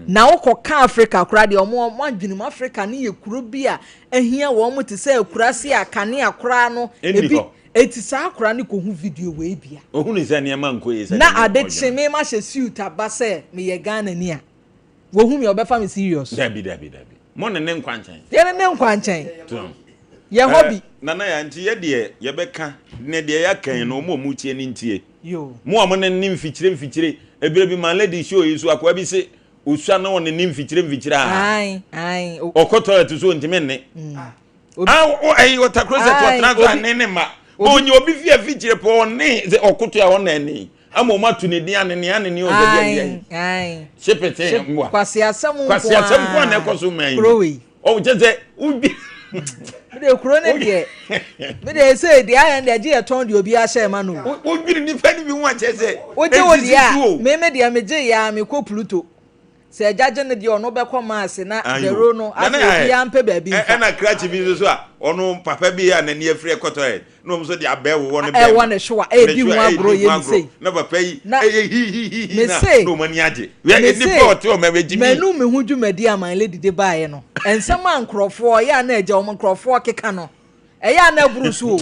na wokoka Africa kura de omo adwini Africa ne ye kuro bi a ahia wo mo te se akurase akane akura no ebi eti sa akura ne ko hu video we bia ohunu se ne ma nko ye se na adeche me ma hye suit abase me ye Ghana ni a wo hu me obefa me serious dabi mo ne nkwanchan ye ne nkwanchan ye hobby nana ya nti ye de ye beka ne de ya kan no mo tie ni ntie yo mo amon ne mfikyire ebire bi man lady show yi so akwa bi se osua na won ne mfikyire ai okoto etu so ntime ne ayi wata closet to transfer ne ma onye obi fie fikyire po ne ze okoto ya won ani ama ma tu ne dia ne o de ai shepete mwa kwasi asem kwa na ekoso man krowi o jeze ubi me de kuro ne de me de say de ayan de je ton de obi a share ma no o gbiri ni fa ni bi hu a chese o je o dia me de me je ya me ko Pluto se jaje ne de ono be ko maase na dero no afi ampe ba bi e na krachi bi so a ono papa bi ya na ne afri ekoto e no mo so de abewo wo ne be e wo ne hwa e di mu agro ye mi sei na papa yi hi na no mani age we ni pot o me jimi menu me hu dwumadi aman lady de baaye no ensem ankrofo ya na eja o nkrofo keka no e ya na brusu o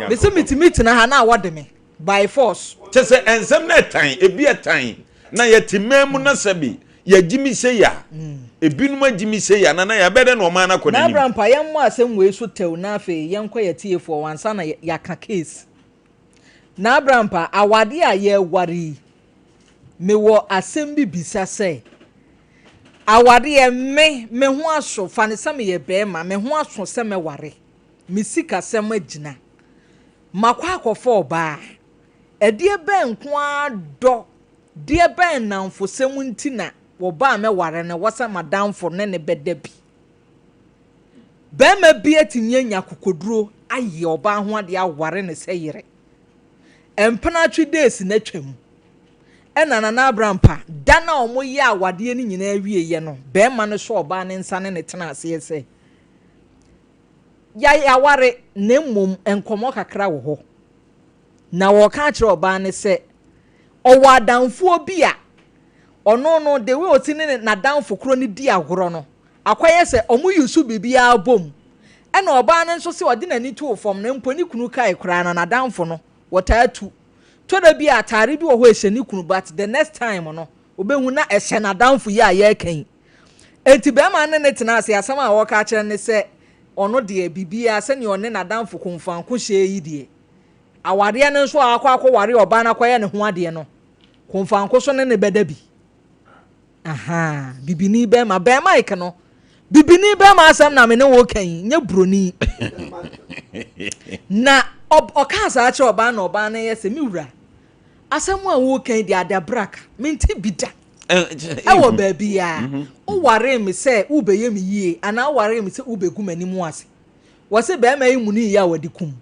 me se mitimi na ha na awode me by force chese ensem na tan ebi etan na yetimam na sabi ya jimi se ya ebinum ajimi se ya na ya bede no ma na kɔ na Abraham yam mu asem we so tew na afi yenkɔ ya tiefo wansa na ya ka case na Abraham awade a ye wari me wo asem bi bisa se awade ye me ho aso fa ne sam ye be ma me ho aso se me ware me sika sem agina makwa akɔfo ba edie ben ko ado die ben namfo sem ntina wo ba me ware ne wasa madamfo ne bedabi be ma bi atinye nya kokoduro aye oba ho ade aware ne seyire empana twi days na twam ena na Abraham da na omo ye awade ni nyina awie ye no be ma ne so oba ne nsa ne tena ase se ya ware ne mum enkomo kakra wo ho na wo ka kire oba ne se owa adamfo bi a ono no de we otini na danfo kro ni di agoro no akwaye se omu yusu bibia abom ena oba ne nso se odi nani to fom na mponi kunu kai kra na danfo no wotatu to da bi atare bi wo ho eheni kunu but the next time no obehu na ehye na danfo ya ya kan enti be ma ne tena ase asam a wo ka kire ne se ono de bibia se ne one na danfo konfan ko hye yi de awade ne nso akwa ware oba na kwaye ne ho ade no konfan ko so ne bedabi aha bibini be ma ike no bibini be ma asam na me ne wo kan nya broni na oka sa ache oba na oba na yese mi wura asam a wo kan di adabrak menti bida wo ba bia o ware me se wo be ye me yie ana ware me se wo be gum animu ase wo se be ma yi muni ya wadi kum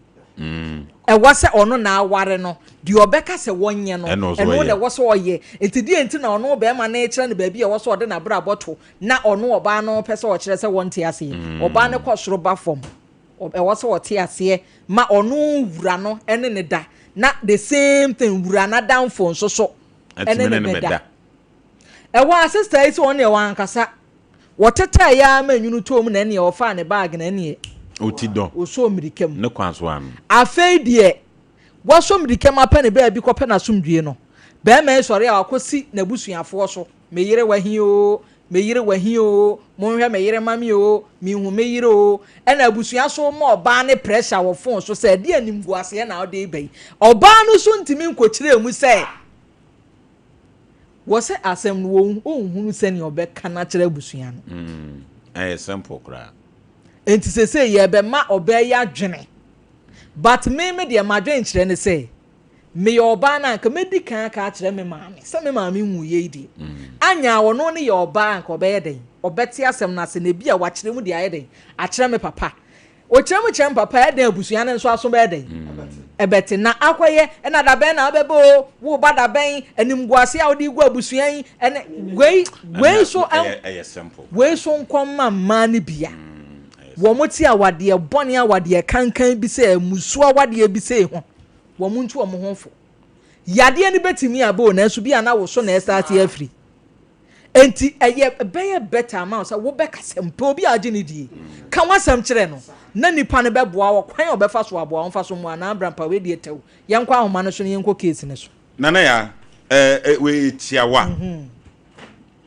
wase ono na aware no di obeka se wonye no eno de wose oye etidi enti na ono be ma na ekire ne baabi e wose ode na bra boto na ono oba no pese o kire se wonte ase oba ne kwosoro ba fom e wose wote ase ma ono wura no ene ne da na the same thing wura na down for so ene ne da wa sister isi one e wankasa woteta ya ma nyunu tom na ne ofa ne bag na ne otido oso mirikem ne kwanso am afei de waso mirikem apa ne ba bi kope na sumdue no be ma sori a akosi na busuafo so me yire wahi o me yire wahi o monhwe me yire mami o mi hu me yire o ena abusua so mo oba ne pressure wo phone so say de animgu ase na o de bai oba no so ntimi nkokire mu say wo say asem no wo ohunu se ne obeka na kire abusua no simple kra enti se ye be ma oba ya dwene but me de ma dwen kire ne say me oba na nka medical ka kire me maame se me maame hu ye di anya wo no ne ye oba nka oba ye den obeti asem na se na bi a wa kire mu de aye den a kire me papa o kire mu kire papa e den abusua ne nso aso be den ebeti na akoye e na da ben na obebo wo ba da ben animguase a odi gu abusua yi ene we so simple we so nkom ma ne bia wo moti awade bone awade kankan bi se musu awade bi se ho wo muntu wo ho fo yade ni betimi abo na so bia na wo so na start afri enti eye beye better amount so wo be kasempo bi age ni die kan wasam kire no na nipa ne beboa wo kwan obefa so aboa won fa so mu ana brampa we die tew yenkwa ahoma no so ne yenko case ne so nana ya we tiawa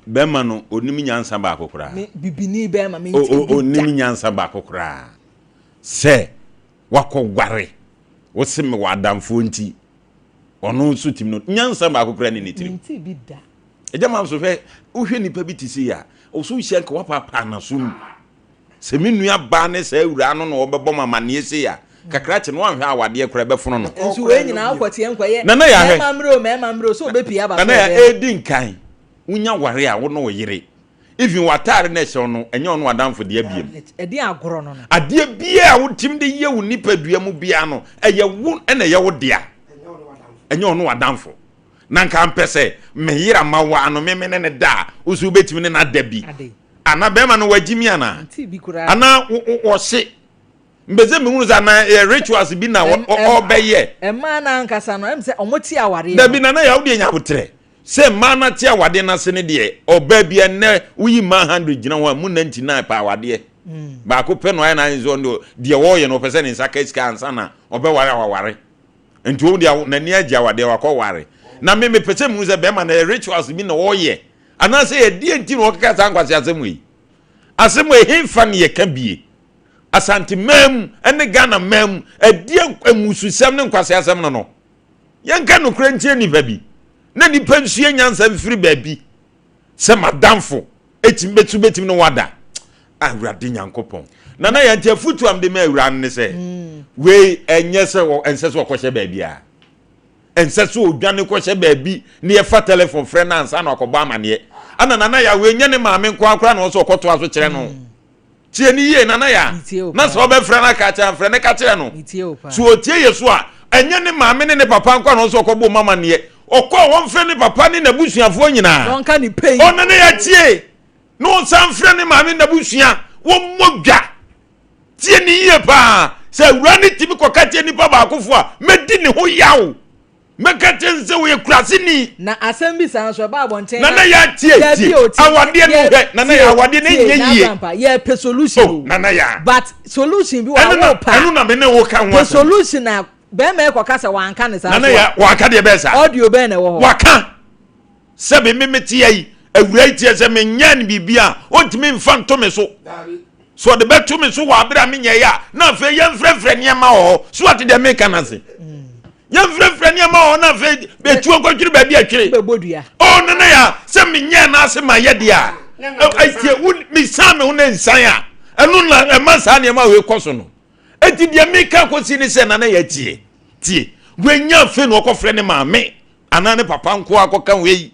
bema no onimi nyansa ba akokora bibini bema me onimi nyansa ba akokora se wakogware wo se me wadamfo nti ono so tim no nyansa ba akokora ni nitiri nti bi da ejama so fe uhwe nipa bi tisi ya o so hye nka wapapa na so se menua ba ne se awura no no obebo mama ne se ya kakra che no anhwe awade kora befono no nso we nyina akwoti enkoye nana ya he mamro so obepia ba nana ya edi nkan unya ware a wo no yire even watare na hye no enye ono adamfo de abiem edi agoro no ade bia wo tim de ye wo nipa dua mu bia no eye wo na ye wo dia enye ono adamfo na nka mpese me yira mawa no me ne da usu betimi ne na dabi ana bema no wagimi ana ana wo se mbeze me hunu za na rituals bi na obeye ema na nkasa no em se omoti aware dabi na ya wo de nya botre se ma na ti awade na se ne de oba bia ne uyi ma 100 gina ho mu 99 pa awade ba ko pe no ya na nzo ndo de wo ye no pese ne nsaka iska ansa na obe ware nti wo de na ni agya awade wakọ ware na me pese mu ze be ma na rituals bi na wo ye ana se ye die nti no kaka san kwase asemu yi asemu ehimfa ne ye ka bie asante mam ene Ghana mam adie emususem ne kwase asem no yenka no krantie ni babi na ni pensue nyansa mfiri babi se madamfo etim betim no wada awurade nyankopon na ya ntia futu am de ma awura ne se we enye se ense so kwose babi a ense so odwane kwose babi ne ye fa telephone friend ansa na akoba amane ana ya we nye ne maame nko akra na so koto aso kire no tie ni ye nana ya na so be friend aka cha friend ka kire no so otie yeso a enye ne maame ne papa nko na so kobo mama ne okọ won friend ne papa ne nabusuafo nyina don ka ni pay ona ya tie no san friend ne maame nabusua wo modwa tie ni ye pa se awura ne tibi kokatie ni pa ba akofo a medi ne ho yawo mekatense we kurasini na assemby sanso ba abonten nana ya tie awade no he nana ya awade ne nyeyie ye pe solution nana ya but solution bi wa wo pa enu na me ne wo kan wo solution na be me kwakasa wanka ne sanso nana ya waka de be sa audio be na wo ho waka sebe memetie yi awura tie se me nyan bibia ontimi mfa ntome so de betumi so wa abra me nyeye a na fe yemfrefre niema ho so ate de me kanase yemfrefre niema ho na fe betu okwatwiri ba bi atwiri bebodua nana ya se me nyan na ase ma ye de a aitie mi same ho na nsan a enu na emasa niema we koso no eti de me ka kosi ni se nana ya tie gwenya fe no okofre ne maame ana ne papa nko akoka we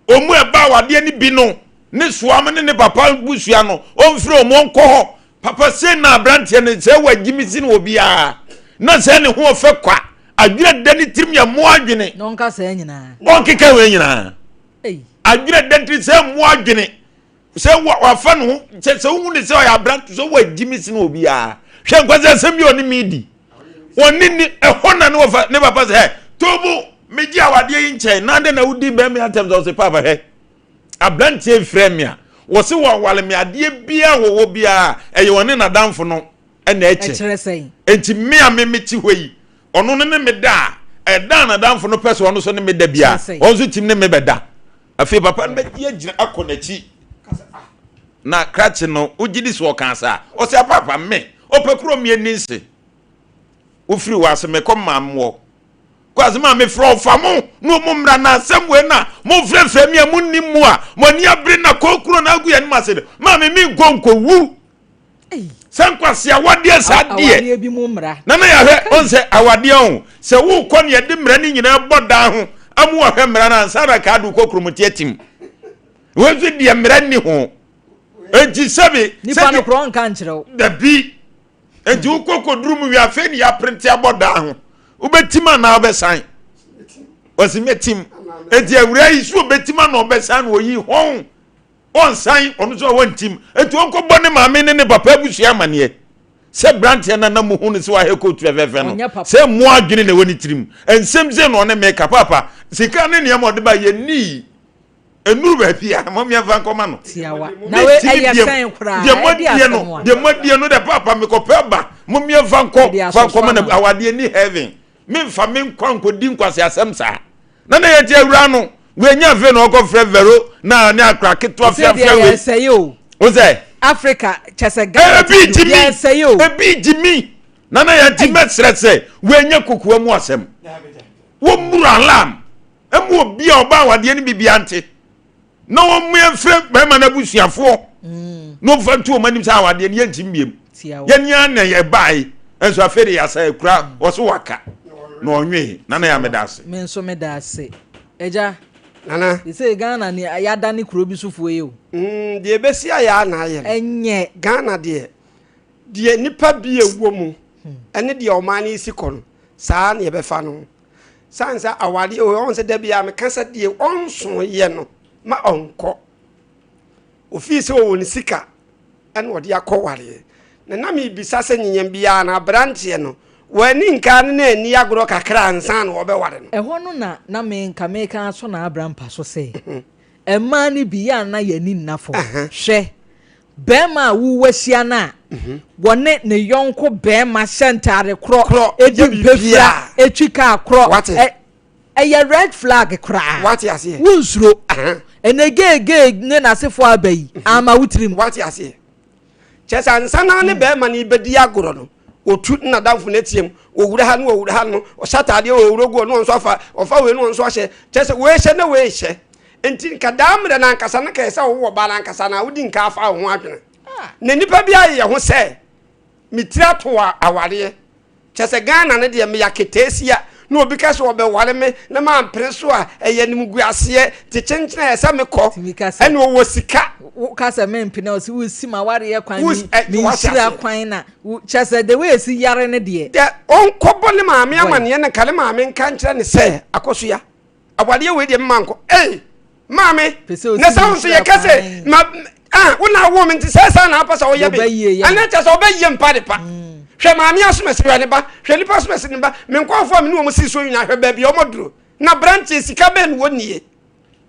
omu eba wade ni bi no ne suam ne papa busua no omfiri omonko ho papa se na abrante ne se wagimisi no obia na se ne ho fe kwa adwira dani tirim ya mo adwene no nka se nyina onkeka we nyina adwira dani se mo adwene se wa fa no se hu ne se ya abrante so wagimisi no obia hwe nkwaze se mi oni midi oni ni ehona ne wa ne papa se tobu meji awade yi nchen na de na udi be me atem so se papa he abrantie fremia wo se wo wale me ade bia wo bia eye woni na damfo no na eche enti me a me meti hoyi ono ne me da da na damfo no pese ono so ne me da bia onso tim ne me beda afi papa no be gina akonachi na krache no ugidi so kansa o se papa me opekuro me ninse ufiri wase me kom mamwo kwaze ma me fro famo no mumra na semwe na mo frefre me munnimu a mo ni abri na kokuro na agu ya ni masede ma me nkonko wu sankwase awade sadie na ya hwe onse awade on se wo ko ne de mra ni nyina boda ho amu ahwe mra na ansara ka du kokuro mutiatim wo fi de mra ni ho enti sabi nipa no kro nka nkyerɛw da bi enti wo kokko drum wi afa ni ya print aboda ho ubetima na obesan osimetim enti awura isu obetima na obesan wo yi hon on san onu so wontim enti wonko bone maame ne papa abusu amane se brant na na mu hunu se wa he ko trefefe no se mu adwene na woni tirim ensem ze no ne make papa sika ne ne mo de ba ye ni enuru ba pia mami afa nkoma no tiawa na we eyasan kura de modie no de papa me ko peba mami afa nkoma na awade ni heaven memfa me nkwanko di nkwase asem sa na na yeti awura no we nya fe no ko frɛ vero na ne akra ketwa fia we seyo o say Africa chese Ghana seyo ebi jimi na yeti mesrese we nya kokoa mu asem wo mura lam emu obi a oba awade ni bibia nte na wo mu efre be ma na busuafo no fantu o manim sa awade ni yantim biem yenya na ye bai enso afere ya sa ekura wo so waka no onwe na ya medase men so medase eja nana ise Ghana ni ayada ni kuro bi sufo ye o de besi aya na aye enye Ghana de nipa bi ewo mu ene de omani siko no saa na ye befa no sansa awade o on se da bia me kasa de onso ye no ma onko ofisi o woni sika ene ode akoware na mi bisa se nyem bia na branche no wani nka na ani agoro kakra ansan no obeware no eho no na me nka me kan so na abram pa so se ema ni bia na yani nnafo hwe bema wu wahia na wone ne yonko bema sentare kro edi pefia etwika kro eye red flag kra what you see wunsuro enege ne nasefo abai ama wutrim what you see chesa nsana ne bema ni bedi agoro no otu na danfo netiem owura ha no o satade o owurogo no nso afa ofa we no nso ahye chesa we hye na we hye enti kadamre na nkasa na kaisa wo ba na nkasa na wudi nka afa ho adwene na nipa bia ye ho se mitira to aware chesa Ghana ne de me yaketesia no obi ka so obeware me na ma mpreso a eye nim guase te chenchena esa me ko ene wo sika kasa mempina o si wusi ma ware ye kwan mi sira kwan na chese the way si yare ne de on kobo ne ma me amane ne kale ma me nka nkyere ne se akoso ya awade we de manko mame ne sound so ye kase ma una wo me nti sesa na apasa wo ye be ana chese obaye mpa de pa hwe maami asomese ne ba hwe nipa asomese ne ba me nkofo me ne wo si so nya hwe ba bi o moduro na branch sika ben wonnie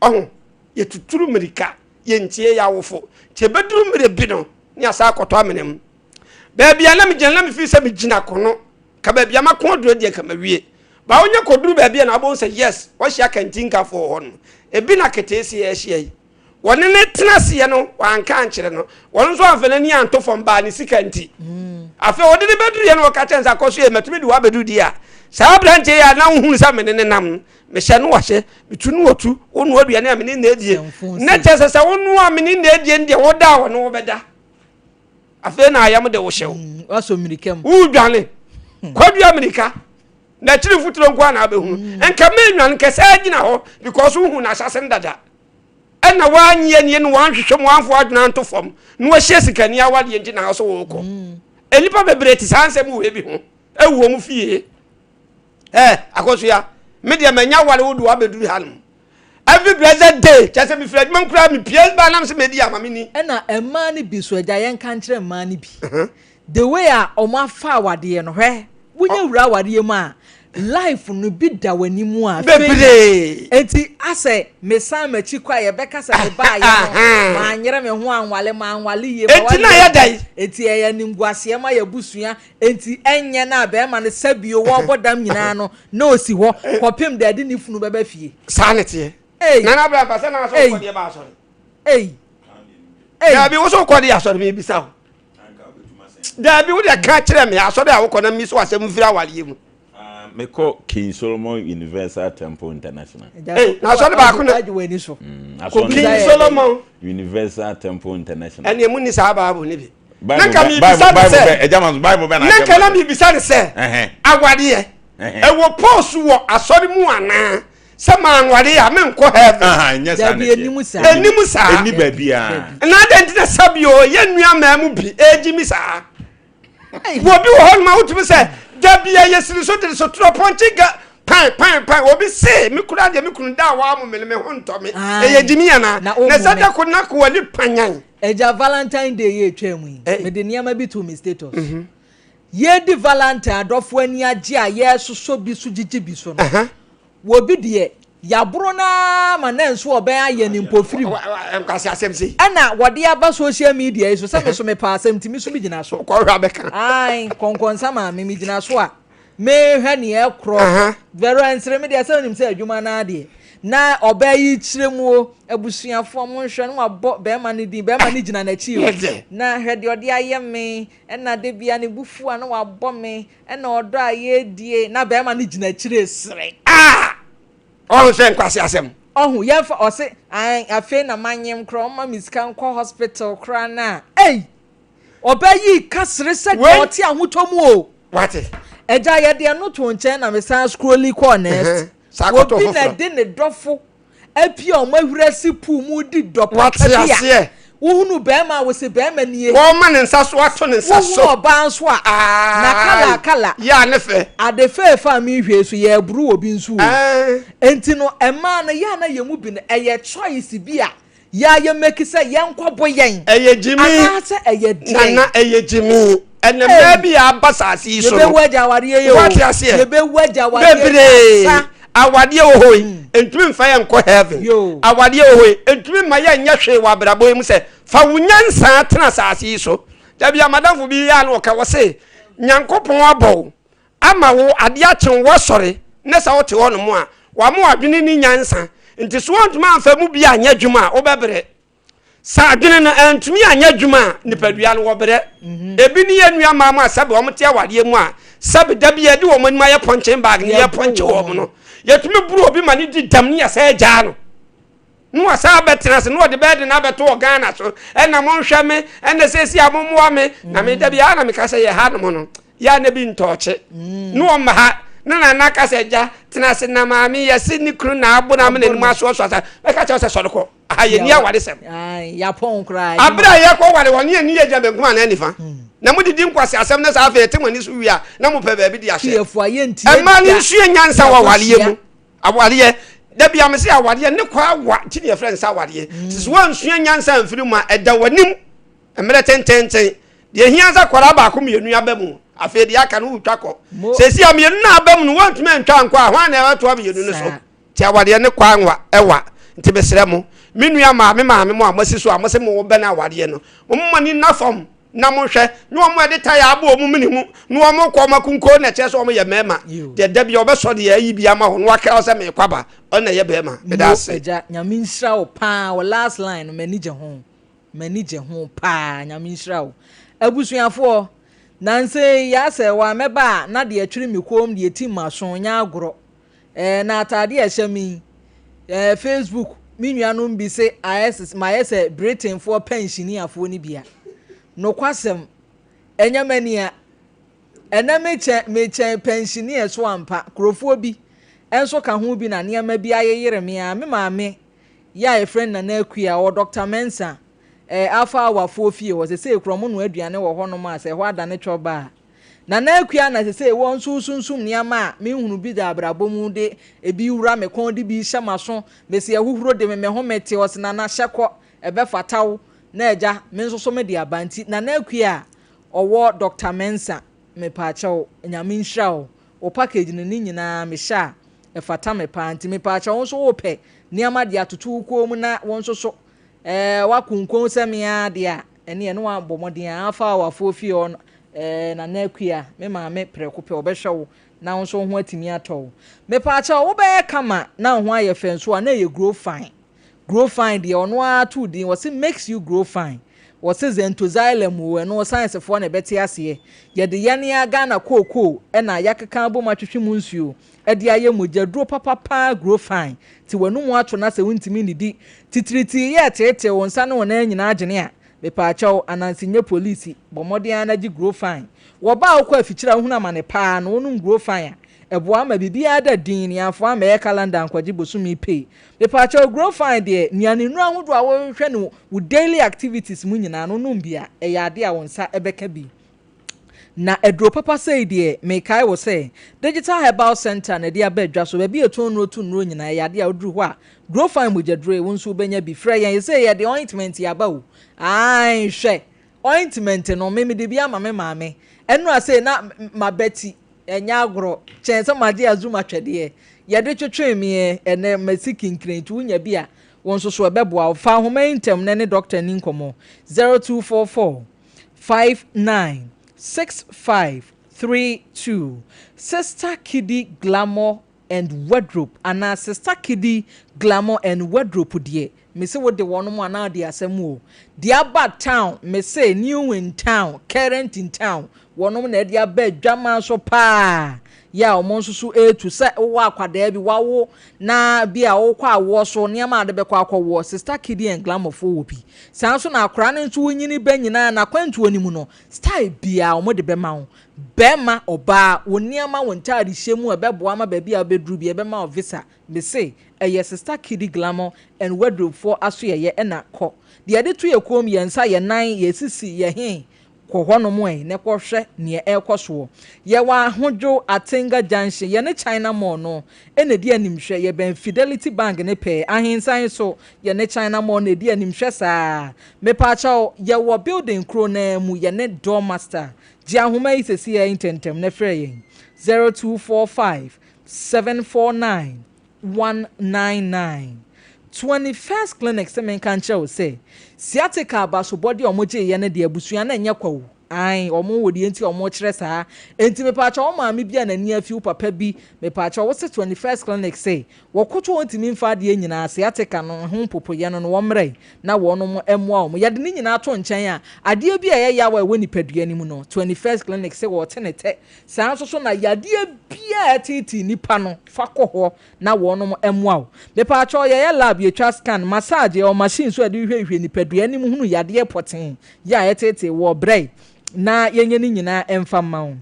ohun ye tuturu merika ye ntie ya wofo che beduru mere bi no ni asa akoto amenem ba bia na me gyan na me fi se me gina kono ka ba bia makon duro de ka mawie ba onye koduru ba bia na abo say yes wo hia kantinka fo ho no ebi na ketesi ya hia yi woni ne tenase no wanka ankyere no won so afena ni antofo mba ni sika nti afa wodi ne beduru ye no ka chenza akoso ye metumi di wa bedu di a saa branche ya na hunu sa mene nam me hye no wahye bitunu otu wonu aduane a mene na edie na chese sa wonu a mene na edie ndie woda wo no wobeda afa na ayam de wo hyew waso mirikam udwane kwadua mirika na chiri futuro nkwa na abehu enka menwan kesa gina ho because hu na asase ndada ena wanye nie no wanhwehwe mo anfo adwena ntofom no wahye sikani awade nti na so wo ko elipa bebreti sansem wo ebi ho ewuo mu fie akoso ya media manya wale wodu abeduru hanum every blessed day chese mi fred man kura mi PS ba nam se media mamini ena ema ni bi so agya yen kan kire ema ni bi the way a omafa awade no hwe wunya wura awade mu a life no bi da wani mu a bebre enti ase mesan machi kwa ye beka se me ba ye ma anyere me ho anwale ma anwale ye ma enti na ya dai enti ye nimguase ma ye busua enti enye na be ma ne sabio wo bodam nyina no na osi ho kopim da de ni funu beba fie sanete Nana bra pasa na so ko de ba so. Ya bi wo so ko de ya so me bisa ho. Da bi wo de ka kire me aso de a wo ko na mi so asem fira wale mu. Me ko King Solomon Universal Temple International. Na so de ba ko na wani so. King Solomon Universal Temple International. Ene mu ni sa ba bo ni bi. Bible be na. Nanka na mi bisa ne se. Awade ye. E wo post wo asori mu ana. Sama anware ya me nko heaven. Enimu sa. Eni ba bia. Na de ntina sabio ye nua ma mu bi eji mi sa. Wo bi wo ho ma wutumi se da bia ye siri so de so tro ponchi ga pan obi se mi kura de mi kunu da wa mu me ho ntome e ye jimi yana na sada ko na ko wali panyan eja Valentine Day ye twemu me de niam bi to mi status ye di Valentine adofo ani age a ye soso bi so gigi bi so no wo bi de yabro na ma na nso oben aye ni mpofiri kwase asemsi ana wode aba social media so se me pa asem timi so bi gina so ko hwa beka ai konkonsa ma me gina so a me hwa ne ekro very answer me de say nim say adwuma na de na obayi kiremu abusuafo mo nhwe no abo be ma ne din be ma ne gina na chi na hwe de ode aye me na de bia ne bufu a na wabo me na odo aye die na be ma ne gina chire sere on sen kwase asem ohun ye fa ose afi na manyem kro ma misika nko hospital kra na obayi kasere se doti ahotomu o wate eja ye de no to nche na me san scrolly ko next sakoto fofo na de ne dofo api o mahurasi pu mu di dopa wate ase wohunu be ma wo se be ma nie wo ma ne nsa so ato ne nsa so wo ba nso a na kala ya ne fe ade fe fa mi hwe so ye buru obi nso enti no ema na ya na ye mu bi na eye choice bi a ya ye make say ye nkobo yen eye jimi ana se eye die na eye jimi ene ma bi abasasi so ye be waja ware ye o ye be waja ware awade ohoi entumi mfa ye nko heaven awade ohoi entumi ma ye nya hwe wa brabo mu se fa wunyansa tena asasi so da bia madamfo bi ya no ka wo se nyankopon abo ama wo ade a chen wo sore ne sa wo te ho no mu a wa mo adwene ni nyansa nti so ntuma amfa mu bia anya dwuma wo bebere sa adwene no entumi anya dwuma nipadua no wo bere ebi ni ye nua ma ma sabe wo mte awade mu a sabe da bia de wo mu ma ye ponche bag ni ye ponche wo mu no yetumi buru obi mani di dam ni asa ja no no asa betra se no de bed na beto Ghana so na mo hwa me na sesi amomoa me na me da bia na me ka se ye ha no no ya na bi ntoche no ma ha na ka se ja tena se na ma mi ye se ni kru na abo na me na mu aso asa be ka che se so ko aye ni awade sem ai ya pon kra abra ye ko wale woni ni ye ja be kuma na nifa na mu didi nkwase asem na sa afa temani so wi a na mu pe ba bi di ahye tiefo aye ntie e ma ni nsu nyansa wa wale mu awale da bia me se awade ne kwa wa ti ne friend sa awade siso wan nsu nyansa mfiri mu a eda wanim emre tententen de hianza kwara ba ko mienu abamu afa de aka no utwako sesi amienu na abamu no wantuma ntwa nkwa hwan na eto abienu no so ti awade ne kwa anwa ewa nti besere mu menua ma me mo amasi so amase mo be na awade no mo ni nafom na mo hwe no mo de taya abo mo mini mu no mo ko makunko na che so mo ye mema de da bia obeso de ayi bia ma ho no aka o se me kwaba ona ye be ma me da se ja nyame nsira o pa o last line manage ho pa nyame nsira o abusuafo nanse Yaa Serwaah meba na de atwiri mi kom de eti maso nya agoro na atade a hyemi Facebook minua bi se IS my ese Britain for pensioner afo ni bia no kwasem enyamania ena meche pensioner so ampa krofo bi enso ka ho bi na niam bi ayeyere me a me maame ya e friend na akua o Dr. Mensa afa awafo fie wo se kromo no aduane wo ho no ma se ho adane twoba na akua na se won sunsum niama me hunu bi da abrabom de ebi wura me kon de bi hyamaso me se ahuhuro de me ho mete wo se na na hyekọ ebe fataw na eja me nso so me de abanti na akua owo Dr. Mensa me paacho nyame nhira o package ni nyina me sha e fata me panti me paacho won so wo pe niama de atoto ko mu na won so wakunkon semia de a ene no abomodin afa wafo fie on na akua me ma me preko pe obehwe wo na wo so ho atimi atɔ me pa cha wo be kama na ho aye fenso na ye grow fine de ono a to din was it makes you grow fine was it zentoxylem wo no science for na beti ase ye de yane aga na koko na yakeka bo matwetwe mu nsuo e de aye mogya papa grow fine ti wanu mu ato na se wuntimi nidi titiriti ye tete won sa na won anyina agene a me pa cha anansinye police bomode anaji grow fine wo ba akwa afikyira huna mane pa na wonu grow fine eboa ma bibia da din ni afo ama ye calendar nkwaji bosumi pay me pa cha grow fine de nuane nu ahodo a wo hwe no wo daily activities mu nyina no bia e ya ade a wonsa ebeka bi na edro papa say de me kai wo say digital herbal center na dia badwa so be etonro nyina ya ade a odru ho a grow fine mojadre wonso benya bi frɛ yan say ye de ointment ya ba wo ai hwe ointment no me de bia ma me maame enu ase na mabeti enya agro chense made azuma twede ye de twetwe me ene masikinkren tu nya bia wonso so ebeboa fa homa intem ne doctor ni nkomo 0244 596532 Sister Kiddy Glamour and Wardrobe ana Sister Kiddy Glamour and Wardrobe die me say what the one mo ana de asemu the about town me say new in town current in town one na de abed dwama so pa ya omonsusu etu say wo akwada bi wawo na bia wo kwa awo so niam ade be kwa akwo Sister Kiddy and Glamour fo wo bi san so na akra ne nso wonyini banyina na kwantu onimu no style bia omode be ma wo bema oba woniama wontari hyemu ebeboa ma ba bia bedru bi ebema o visa me say eye Sister Kiddy Glamour and Wardrobe for aso ye na kɔ de ade to ye kom ye nsa ye nan ye sisi ye hen kɔhɔ mo ne kɔhwɛ ne ɛkɔso ye wa hodwo Atenga Junction ye ne China Mall no ene di animhwɛ ye ben Fidelity Bank ne pɛ ahensan so ye ne China Mall ne di animhwɛ saa me pa chaw ye wo building kro na mu ye ne door master ji ahoma yi sesi ye intentem ne frɛ yen 0245 749 199 21st Clinic se men kan chew say sciatica baso body omoje ye ne de abusua na nya kwawo ai omo wodi enti omo kire saa enti me pa cha o ma me bia na ni afi papa bi me pa cha wo se 21st Clinic say wokoto ontimi mfa de nyina sciatica no ho popoye no wo mre na wo no emoa o ye de ni nyina to nkyɛn a ade bi a ye ya wa we nipadua ni mu no 21st Clinic say wo tenete saa so na yade bia titi nipa no fa kɔ na wo no emoa o me pa cha ye lab ye twa scan massage o machine so ade hwehwe nipadua ni mu hunu yade poten ya etete wo brɛ na yenye ni nyina emfa mawo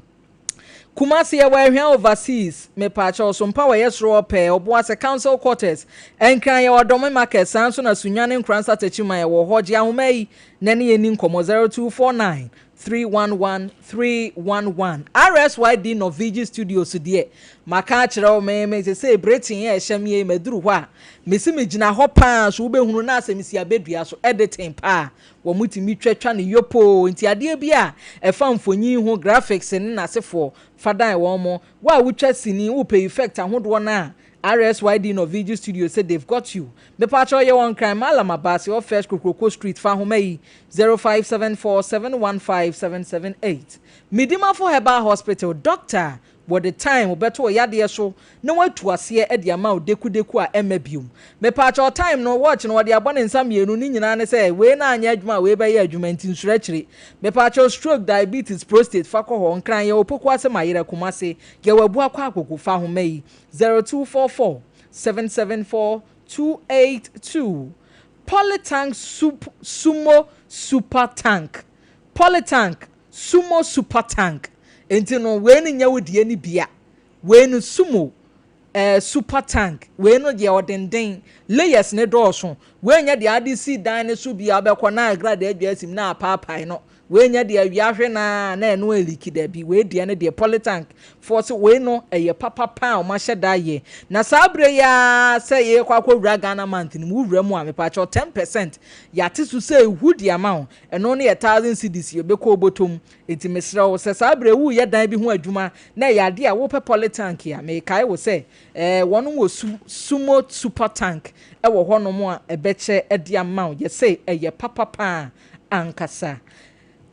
Kumasi ya wahia overseas me pacha Sompa wa Serwaah pe obo se council quarters enkran ya wadome market sanso na sunwane nkransa tachima ya wo hoje ahomai nene ye ni nkomo 0249 311 RSYD Novigi Studios die maka kire o me say bretin ya ehwamie maduru ho a mesi megina ho pa so be hunu na asemisi abedua so editing pa wo mutimi twetwa ne yopo nti ade bia efa mfonyi ho graphics ne na sefo fadan wo mo wa wutwa sini wo pay effect ahodo na RSYD Novigi Studio said they've got you. The patro ye one crime Alamabasi or First Kroko Street Fahumei 0574715778. Midima for Herbal Hospital Doctor what the time beto yade so no one to asie e dia ma deku a emebium. Me patro time no watch no what dia born nsam yenu ni nyina ne say we na anya adwuma we be ye adwuma ntin surachiri. Me patro stroke diabetes prostate fakọ ho nkran ye opoko ase mayere kumase ye wabu akwa akoko Fahumei 0244 774 282 Polytank Sumo Super Tank Polytank Sumo Super Tank enti no we ni nya wodie ni bia we no Sumo Super Tank we no je odenden layers ne dooso we nya de adc dan ne so bia be kona agrade aduasim na paapai no we nya de awiahwe na eno eliki da bi we de ne de Polytank force we no eye papa pa o ma hyeda ye na sabre ya say ye kwakọ wura Ghana month ni mu wura mu a me pa cho 10% ya tisu say hudi amount eno ne 1000 cedis ye be ko botom enti mesra wo say sabre wu ye dan bi ho adwuma na ya de a wo pe Polytank ya me kai wo say wono wo Sumo Super Tank e wo ho no mu a ebeche e de amount ye say eye papa pa ankasa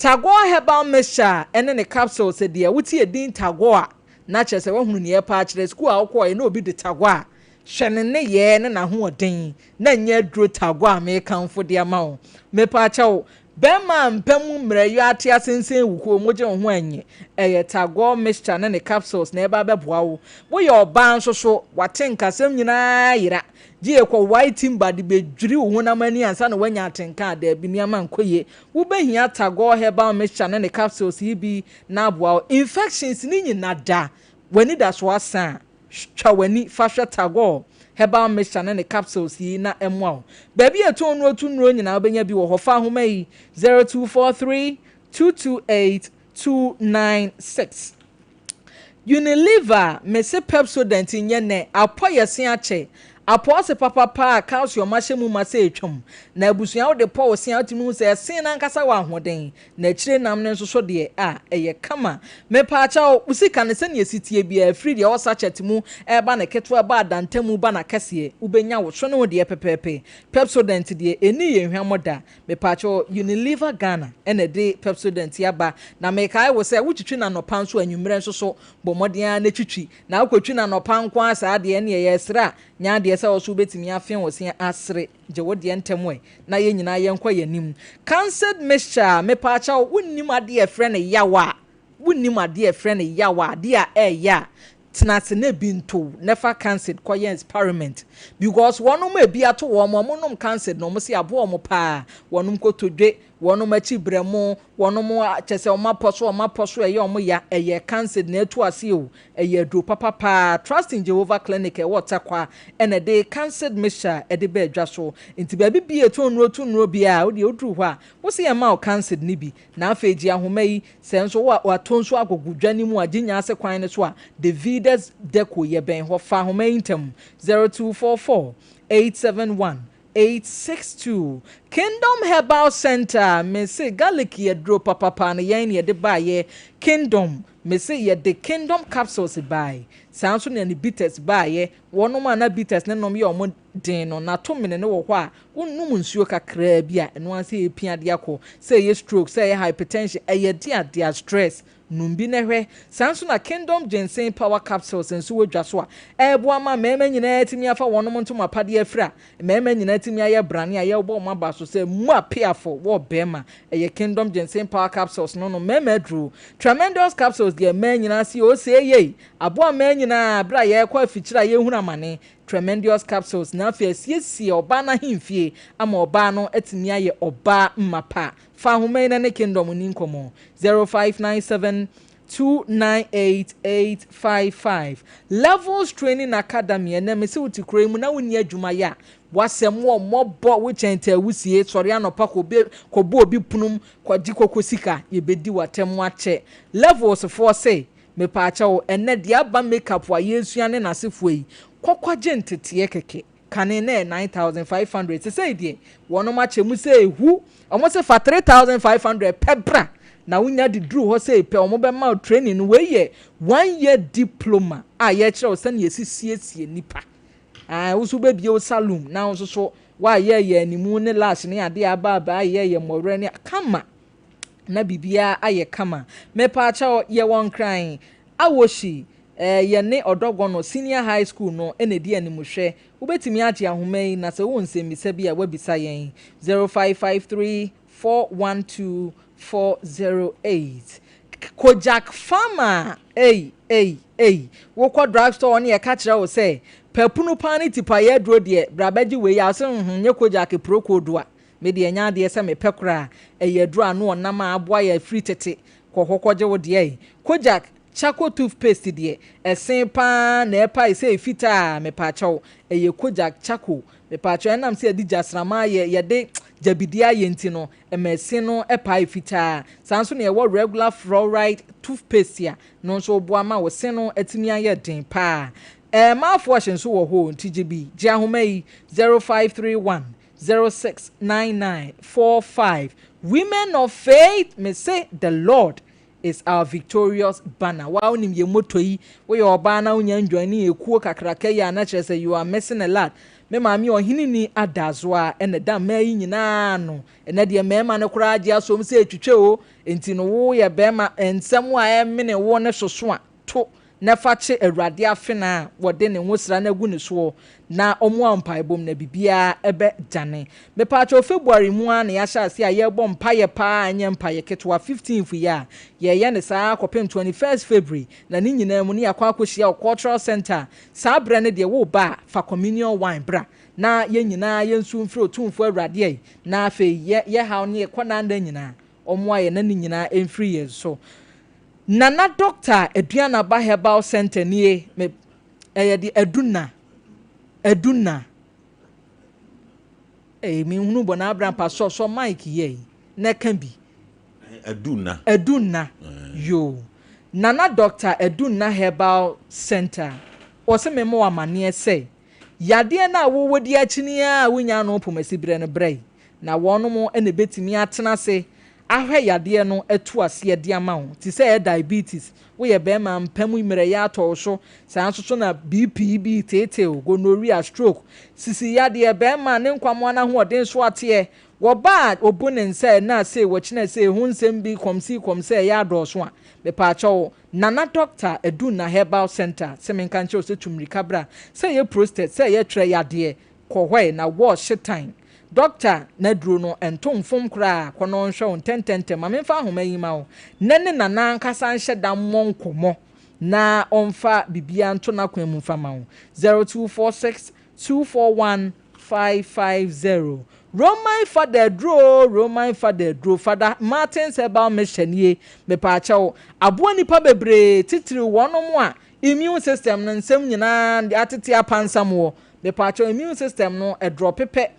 Tagoa Herbal Mixture ene ne capsule se de wuti edin Tagoa na kyerɛ sɛ wahunu ne yɛpa akyerɛ school a wokɔɔ na obi de tagwa hwɛ ne yɛ ne na hoɔden na nyɛ duro tagwa a mekamfo de ama wo mepa akyɛw bɛma mpamu mmerɛyɛ ate asensen wukuo mogye ho anye ɛyɛ tagwa mixture ne ne capsules na ɛba bɛboa wo woyɛ ɔbaa nso so wate nkasɛm nyinaa yera gye kɔ white timber de bedwiri wo honam ani ansa na wanya atenka da bi nneɛma nkɔye wo behia tagwa herbal mixture ne ne capsules yi bi na aboa wo infections ni nyina da wani da so asa twa wani fa hwɛ tagwa herbal mixture ne capsules yi na emoa wo baby eto no nyina obenya bi wo ho fa homa yi 0243 228 296 Unilever mese Pepsodent nye ne apoyese ache apose papa calcium ahyemu mase etwam na abusua wo de po osia atimi se esen na nkasa wa ahoden na kire nam ne nso so de eye kama me pa acha usika ne se ne esitie bia free de osa chetimu eba na keto eba adantamu ba na kese ubenya wo so ne wo de pepepe Pepsodent de eni ye hwamoda me pa acha Unilever Ghana ene de Pepsodent yaba na me kai wo se wo twitwi na no pan so anwumre nso so bomodea na twitwi na akotwi na no pan kwa asa de ne ye sra nya de se oso betimi afen wo se asre je wo de ntemwe na ye nyina ye nkwa yanim cancer mixture me pa acha wonnim ade e frɛ ne yawa wonnim ade e frɛ ne yawa ade a ya tenase na binto never cancer koye experiment because wonum ebi ato wo monom cancer no mo se abo mo pa wonum kotodwe wonum achi bremo wonum chese omaposo eye omo ya eye cancer na etu ase o eye dro papa trust in Jehovah clinic e watakwa ene de cancer mixture e de ba adwa so nti ba bi etu onuro bia o de odru ho a wo se e ma o cancer ni bi na afeji ahoma yi se nso wa tonso agogudwa ni mu aginya ase kwan ne so a Davidas Deco ye ben ho fa ahoma intem 0244 871 862 Kingdom Herbal Center me say garlic ye dro papa na yen ye de ba ye Kingdom me say ye de Kingdom capsules buy sounds so ne bitters buy ye wono ma na bitters ne nom ye omo den no na to mene ne wo ho a wonnum nsuo kakra bia eno an say epia de akọ say ye stroke say ye hypertension ye dia stress numbi nehwe sanso na Kingdom Ginseng Power Capsules enso wadwa so a ebo ama mema nyina atimi afa wonom ntom apade afira mema nyina atimi aye brane aye obo ma ba so se mu apiafo wo bema eye Kingdom Ginseng Power Capsules no mema dru tremendous capsules de mema nyina si o se ye abo ama nyina bra ye kwa afikyira ye hunu amane tremendous capsules na afia siesie oba na himfie ama oba no atimi aye oba mmapa fa homa ina ne Kingdom ni nkomo 0597 298855 Levels Training Academy ene me se utikure mu na woni adwuma ya wasem wo mobo wo chente awusie sori anopa ko bo obi punum kwaji kokosika ye bedi watem ache levels for say me pa acha wo ene dia ba makeup wa yesu ane na sefo yi kokwaje ntete keke kane na 9500 say die wono ma chemu say hu omo se fa 3500 pebra na wunya di drew ho say pe omo be ma training we ye 1 year diploma ye kire o se na yesisiesie nipa wusu be bio saloon na wo so wa ye animu ne lash ne ade aba ye more ne kama na bibia aye kama me pa acha ye won crying awoshi ye ne odogono senior high school no enedi animuhwe ubetimi age ahomai na se won se misa bia wabisa yen 0553 412 408 Kojak Farmer wo kwa drugstore ne ka kire wo say papunu pani tipa ye dro de brabaji we ya so nye Kojak prokodo a me de nya de se me pekora ye dro anu onam aboa ya free tete kokokoje wo de Kojak Chaco toothpaste de esen pa na epa say fita me pa chaw ye Kojak Chaco me pa chaw nam se di jasrama ye de jabidia yenti no emese no epa fita sanso ne wo regular fluoride toothpaste ya no so bo ama wo se no atimi aye den pa mafo ahye so wo ho ntgb ji ahoma yi 0531 069945 Women of Faith me say the Lord is our victorious banner. Wa onim ye moto yi wo ye oba na unya ndwani ekuo kakraka ya na kire say you are missing a lot. Me maami ohini ni adazo a ene da mai nyina no ene de mema ne kura age asom se etwetwe o enti no wo ye bema ensem a emene wo ne soso a to na fache awurade afena wode ne hosra na gu ne so na omo ampa bom na bibia ebe jane me pacho February mu a na ya sha ase a ye bom paye pa anya mpaye ketwa 15th ya ye ne saa kopem 21st February na ni nyina mu ne yakwa akohia cultural center saa bre ne de wo ba fa communion wine bra na ye nyina ye nsu mfiri otumfo awurade ai na afa ye haw ne kwana nda nyina omo aye na ni nyina emfiri ye so nana doctor Aduana ba herbal center nie me de Aduna mi hunu bona abran pa so Mike ye na kan bi Aduna yo nana doctor Aduna herbal center o se me mo amane se yade na wo wodi akini a wonya no pomasibre no brei na wono mo ene betimi atena se ahwe yade no atu ase de ama wo ti se diabetes wo ye be ma mpamu imere ya to so san so na BP tete gonorrhea stroke sisi yade be ma ne nkwamo na ho odin so ate wo ba obunen se na se wo china se hunsem bi komse ya do so a be pa cho nana doctor Aduna herbal center se men kan che se tumrika bra se ye prostate se ye tre yade ko hwe na wo shitan doctor na duro no entom fom kra kono nhwe ontentente ma memfa ahoma yi ma wo nene nana nkasa nhye da monkomo na onfa bibia nto na kwan mu fa ma wo 0246241550 Roman father draw father Martin Sebal Meshanie me pa chawo abo nipa bebre titiri wonom a immune system no nsem nyina de atete apansam wo me pa chawo immune system no e drop pepe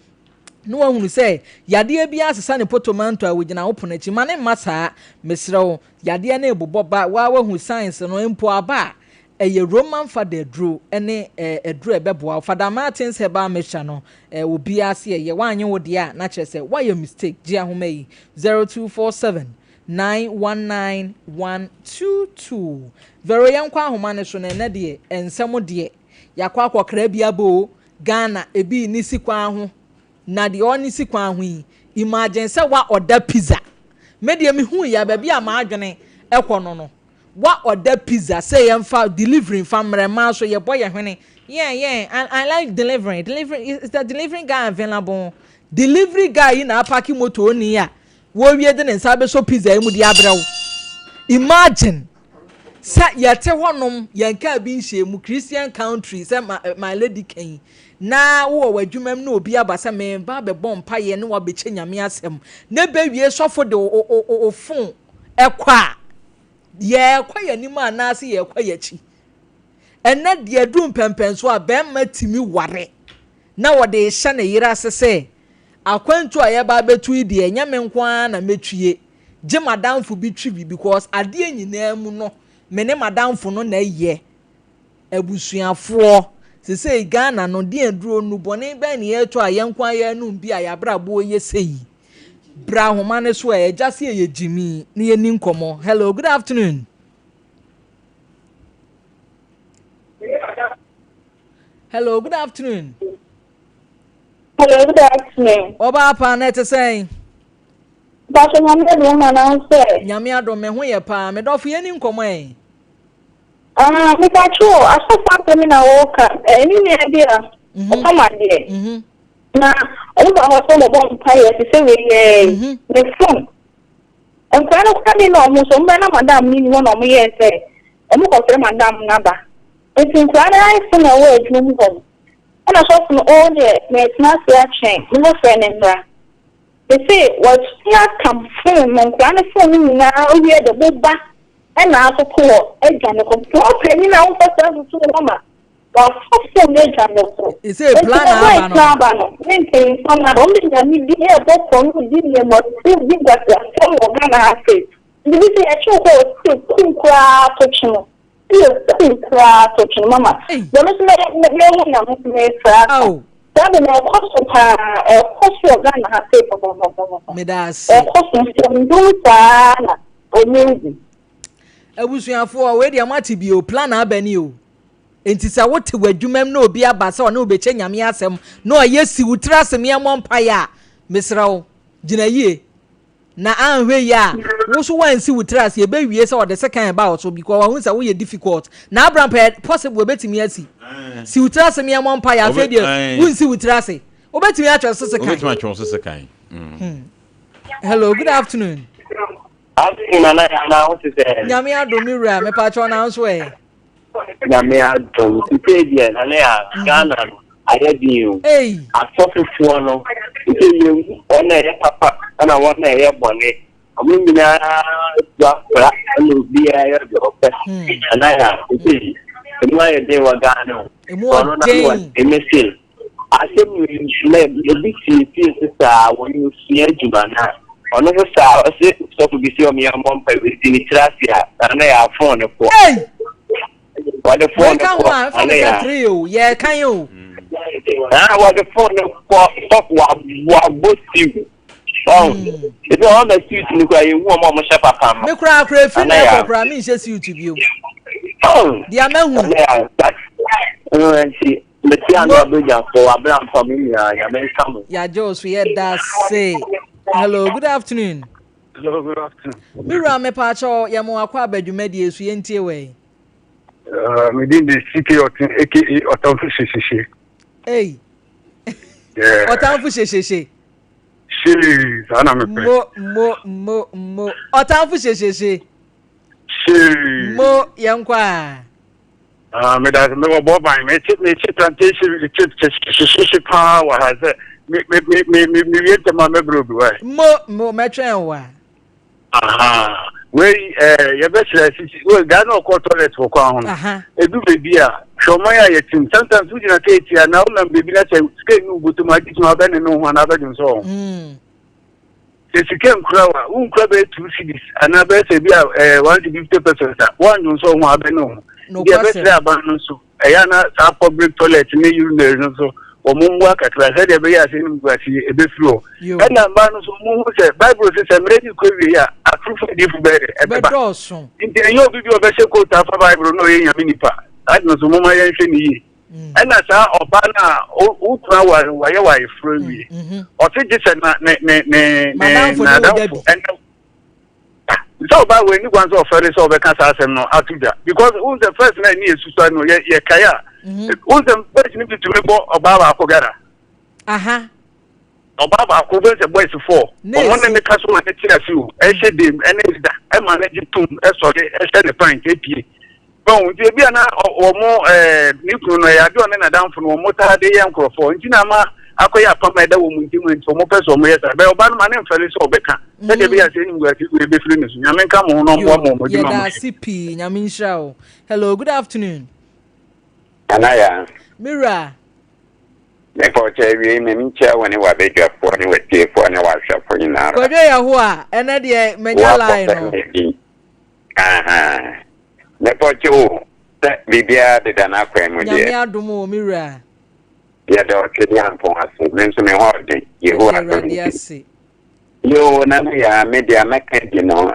no wahunu say yade bia asesa ne potomanto a wogina open achi mane masa mesrew yade na ebobo ba wa wahu science no empo aba eye Roman father draw ene edro ebeboa father Martins heba mesha no obi ase ye wanye wo de a na kire say why your mistake gi ahoma yi 0247919122 vero yankwa ahoma ne so na de ensemo de yakwa akokra bia bo Ghana ebi ni sikwa ho na de oni sikwa ho yi imagine say wa order pizza me de me hu ya ba bia ma adwene ekono no wa order pizza say yemfa delivering from rema so ye boy hwene I like delivering is the delivering guy available delivery guy in a parking motor oni ya wo wie de nsa be so pizza emu de abrew imagine sa yete honom yanka bi nhye mu Christian country say my lady kan na wo wadwumam na obi abasa me ba be bom paye ne wa be chenyame asem na be wie sofo de ofun ekwa ye kwa yanima na ase ye kwa yachi ena de adum pempen so a be matimi ware na wo de hye na yira asese akwantu a ye ba betu ide enyame nkwa na metwie je madamfo bi twi because ade anyina mu no me ne madamfo no na ye abusuafo sese Ghana no de aduro nu bone ba ne ye to a ye nkwa ye nu bi a ya brabo ye sei bra homa ne so e jase ye jimi ne ye ni nkomo. Hello, good afternoon. Hello, good afternoon. Hello, good afternoon. Oba pa na te say Ba so nyame do ma na say nyame ado me ho ye pa me do fo ye ni nkomo e me ka cho aso fa me na wo ka ni ne dia o kama de na o ba ho so mo bon pa ye se we ye me phone en kwa no ka ni no mo so mba na madam ni no mo ye se e mo ko fere madam na ba e tin kwa na iPhone na we ju mo ko na so no o de me na se a chen mo friend mbra they say what ya come phone mo kwa na phone ni na o ye de boba e na so ko e ga ne ko pe ni na o fa sa so mama wa fofo ne ga ne ko e say plan aba no nti fama o mi ga mi di e bo ko no di ne mo ti di ga ta so mo ga na afi ndi bi se e cho ko ti kwa to chino mama the me na mo me fra that na cost pa cost yo ga na afi bo me das cost ndu pa na o music abusuafo a we de amati bi o plan abani o enti sa wote wadwumam na obi abasa o na obeche nyame asem na o yesi wutrasem ye mompa ya mesrawo gina yie na anhwe ya wo so wan si wutras ye be wie se o de second about so because won say we difficult na Abraham possible betimi asi si wutras me am mpa ya fe de won si wutras obetimi atwa so second obetimi atwa so second hello good afternoon Nana na what is it? Nyame adomira me pa cho na nso Nyame adom ipedie na ya Ghana ayedi you. Asofufuo no ipedie ona ye papa na wona ye bone omina dwa pra no bia ye dope na ya ipedie emu aye de wa Ghana ono na wa emesil asem ni ebi si sister won si aduma na ono sa se so bi si o mi amon pa we ni trasia na ya phone ko what the phone ko ya 3 o ye kan yo what the phone ko stop wa bosi oh it all the suit ni kwa ye wo mo sha papa me kura fi na kura mi se suit bi o oh dia mahu see me ti anu be ja so Abraham family ya me come ya Jos we da say hello good afternoon. Hello good afternoon. Mira me pa cho ya mo akwa badwumadi esu ye ntie we me din the CK aka Otanfu Sheshe. Hey. Yeah. Otanfu Sheshe. She, ana me pe. Mo. Otanfu Sheshe. She. Mo yankwa. Me da me wo ban me chit plantation chit pa wa ha se me yete ma me bro bi wa. Mo metren wa. Aha. We ye be sire we ga no ko toilet ko kwa hono edu bebi a shomo ya yetim sometimes we na keti na una bebi na say sike nu butu ma di ma be ne no ho na be dun so se sike nkura wa unkura be 2 cedis ana be say bi a 150% one dun so ho abe no ye be sire aban no so ya na sa public toilet ni urinary no so omunwa kakra se de be ya se ni gwasi ebe firo na ma no so mu se bible se mredi ko wi ya approve di fu be ebe ba dosun nti enyo bi obe se ko ta fa bible no ye nyame nipa that no so mu ma ye hwe ni yi na sa oba na o tura wa ye wa ifro wi o ti je se na na dafu so ba we ni gwan so fere so be kan sa asem no atuja because who the first na ni esusu no ye kaya who the first ni bitumi bo oba ba akogara aha oba ba akogo se boys 4 omo ne ka so ma ne tira fi o e she dem ene da e manage tum e so de e she ne point epie bon je bia na omo ni kunu no ya bi one na danfo no omo ta de ye nkrofo nti na ma akoya pama da wo mu nti mu nti omo peso omo yesa be oba no ma ne mfere so obeka se de bia se ni ngwa ti we be firi ne so nyame nka mo no mo di ma mo ya CP nyame nshira o hello good afternoon anaya Mira me ko che wi me ncha woni wa be dwa fo ni wetie fo ni wa hwa fo ni na ko de ya ho a ene de menya line no aha me ko che o bibia de dana kwa mu de nyame adom o Mira ya da o ke ni anpon aso me nso me ho de ye ho aso yo na ya media mekedi no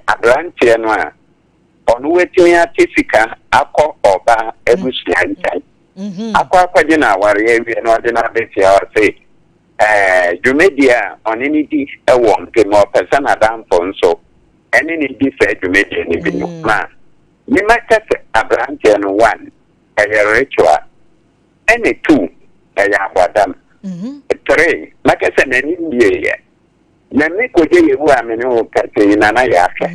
abranche no a onu wetimi atifika akọ oba ebusia ntai akọ je na ware ewie no de na betia o say dwumedia oni ni di ewo nke mo pesa na danfo nso eni ni di fe dwumedia ni bi no ma ni makase abranche no 1 ritual eni 2 abadam 3 makase na ni ye na me ko je yewu amene o kate na na ya afa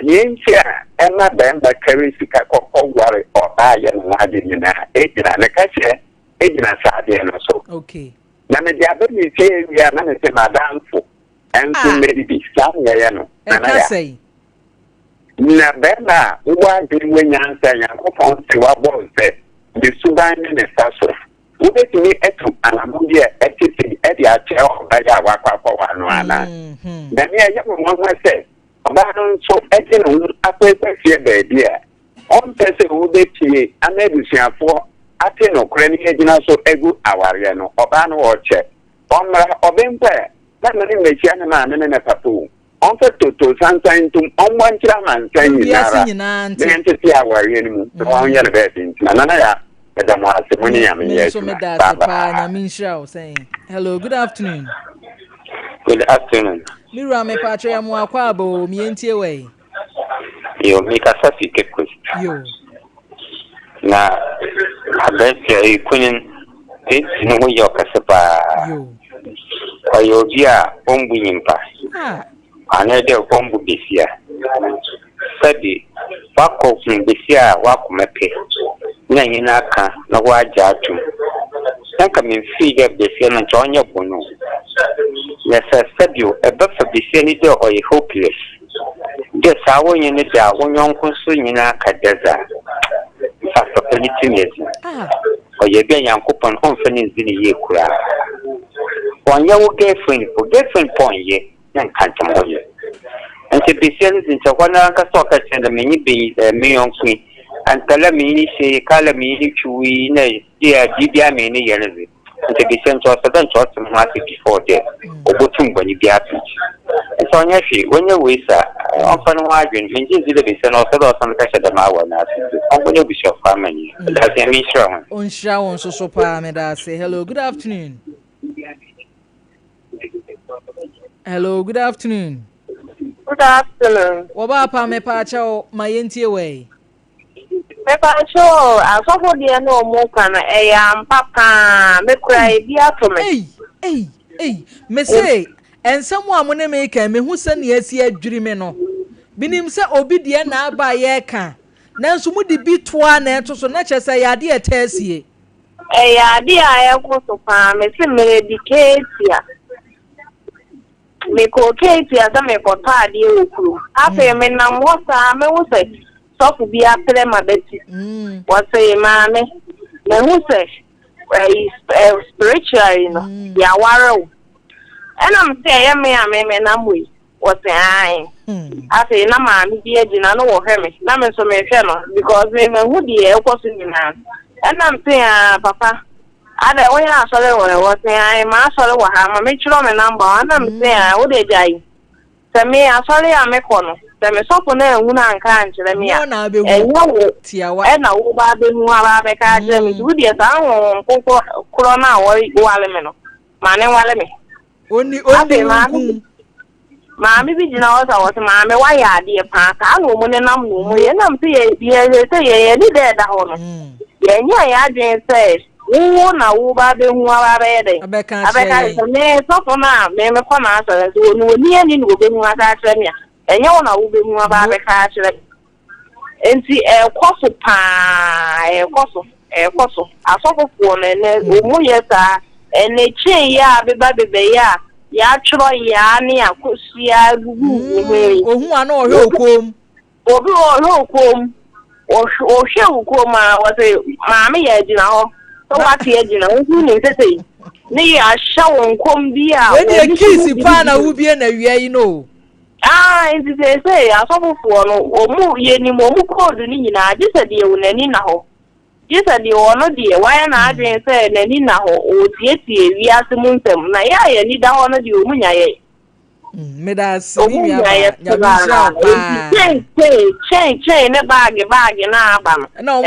yentia ena bemba carry sika kokko ware oba ye na ade ni na ejina ne kache ejina saade no so okay na me dia be mi se ya na me se madamfo enso me di sa ya no na ya na bemba wa bi wenyansa ya kokko se wa bo se de suban ne saso ubetimi etu anamudi etiti edi ache obaja wakwa wa no ana na me ya mo se oba no so eti no akwekwe be dia on pese ubetimi amedusiafo ate no kure ni ejina so egu aware no oba no oche omra obempe na me mechi anya na ne papu on fe toto sansan tum on wanchira man sanyi nara de ntiti aware ni mu so on ya be tinti na ya hello good afternoon good afternoon Mira me pacho ya mwakwa abo mientie we. Yo mikasa fike kwesti. Yo. Na abesi kunin no yo kasaba. Yo. Oyo bia ombu nyimpa. Anede ombu bisia. Sabi wako bisia wako mepe. Na nyina ka na waja atu. Nka me fige bisia no tonye bono. Yes, sabi o ebefa bisia ni de oy hopeless. De sawo nyine da wonyon so nyina ka deza. Fasa politimezi. Oye bia yankopon onfani zini ye kura. Wanya wo girlfriend ponye yan kantam hoye. Ante bisia ni zinta wana ka soka tenda menyi be meyon queen. Antala mini se kala mini chui na dia bibia mini yenezi. Ante bisia nto sadan to masi before there. Obotum bani bia pitch. So nya fi wanya wesa onfani wadwen menji zile bisia no sada osan ka shada mawa na asizi. Onfani bisia family. That's a mission. Onsha won so pa me da say hello, good afternoon. Hello, good afternoon. Good afternoon. Waba pa me pa cha ma yentie we. Me pa cho asofo de no mo kana ya papa me kura bi ato me. Me say ensam a mo ne me ka me hu se ne asi adwiri me no. Binim se obi de na aba ye ka. Nanso mu de bi toa na eto so na chese ya de etasie. Ya de ya ko so pa me se me dedicate ya. Me ko keti asa me ko ta de okuru. Afa me na mo sa me wo se so fu bi apre ma beti. Wo se ma me hu se spiritual you know. Ya waro. Enam se ya me na mui. Wo se ai. Afa na ma mi bi agina no wo hwe me. Na me so me hwe no because me hu de e ko so nyina. Enam se papa ada oya asole wo se ai ma asole wo ha ma me chiro me number ana me se ai wo de jai se me asole ya me kono se me sopo na ehu na nka nchire me ya enwo tiawa na wo ba be hu aba be ka je me du de sa ho kokko kro na wo wale me no ma ne wale me oni ma mi bi jina wo sa wo se ma me wa ya de pa ka no mo ne nam no mo ye nam se ye ye ni de da ho no ye nya ya de se wo na wo ba be hu aba be de abeka me so for na me kwa na asere so no ni ani no be hu ata kire me enye wo na wo be hu aba be ka kire enti koso pa koso asofo na ne omu ye ta ene chen ya be ba be ya chro ya ni akosia gugu ohun ana ohwe okom obi ohwe okom ohwe okom ma wo se ma me ya jina ho so what ye jina wo ni sese ni ya sha won kom bia we dey kiss pa na wo bia na wi yi no nti sese asofo no omu ye ni mo mu code ni nyina jisa de wo nani na ho jisa de wono de why na adwen se nani na ho o tietie wi asemu nsem na ya ye ni da ho no de omu nya ye me da sini mi aba ya bi sha pa chen ne bag na aba no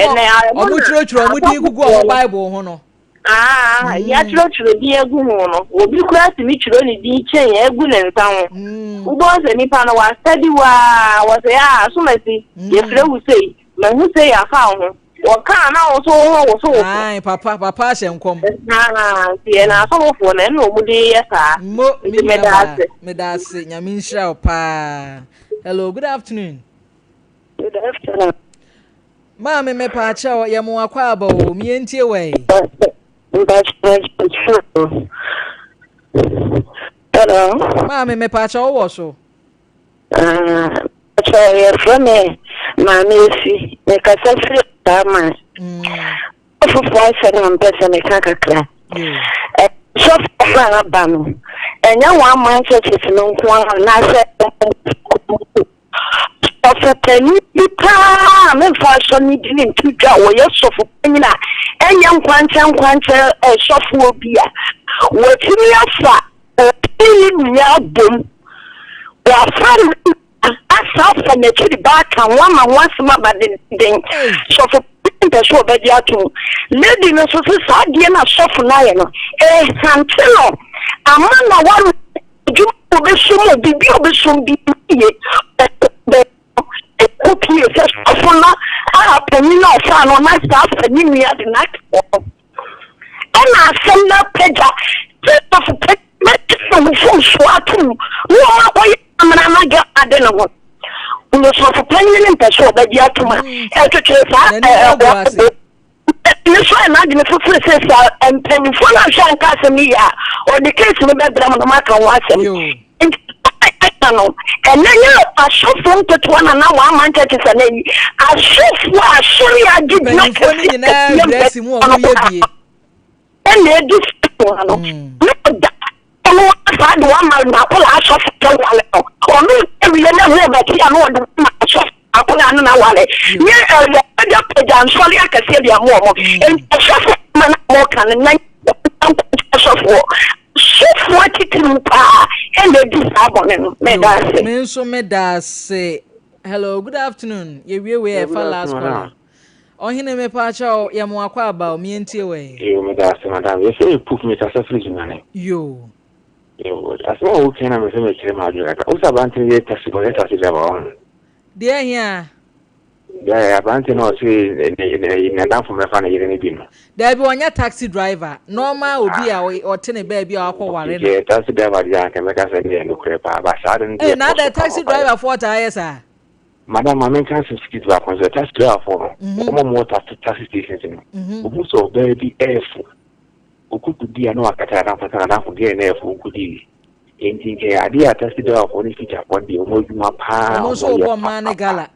omu chiro omu di gugu o bible ho no ya chiro di egu ho no obi kura si mi chiro ni di chen egu ne nta ho ugbo se ni pa no wa study wa se ya so masi ye fre wu sei ma hu sei ya fa ho wo ka na wo so ai papa shenkom tie na so wo na no mu di ya sa me da se nyame nshira pa. Hello, good afternoon. Good afternoon. Ma me pa cha ye mo akwa aba o mi entie we. Hello. Ma me pa cha wo so. Cha ye from me ma me si me ka sa free tama. Ofufu ase na mpese me ka kakra. So far banu. Enya wa man churches no nko na se ofetani bita me fashion ni din ntuja wo yesofu nyina enya nkwancha sofu obi a wotimi afa ni ya bom wa fara asafa na chiri baka wama wasema baden sofu nda so be dia to lady no so sadie na sofu na ye no hantelo amana waru jumu obesum bibi obesum bibi okay just afuna penina ofa no na staff ni mi ade na and asem na peja just of me so swatu no oy amana na ga ade no no so for planning in person ba dia tuma e to trefa this one na the full say and penny for na shanka semia or the case no be drama no maka wasem no and then you a shop from to one na one man church say a shop wa shiri a give na penny na dress mu o ye bie and they do no no fa do one man na pull a shop from wale o no e na we ba ti anu o shop akola no na wale ye e peja nsoli akase bia mo mo e shop man mo kan na shop so what it and they disable me so me da say hello good afternoon ye we for last call on him me pa cha ye mo akwa aba o mi entie we me da say madam you say put me to fridge nane yo as well okay na me say me kire ma jura o sa ban tin ye taxi driver on there here yeah ban tin no say na dan for me fa na yire ne bi no there be onya taxi driver normal obi a o tene ba bi akọ ware na yeah taxi driver ya ka me ka say ne no kure pa ba sa den na the taxi driver for ta yes sir madam mamen kan se skit ba kon taxi driver for no mo taxi station no obu so baby f okuku dia no akata na fata na ko dia na f okudi enti ke adia taxi driver for ni feature for di omo juma pa no so bo man gala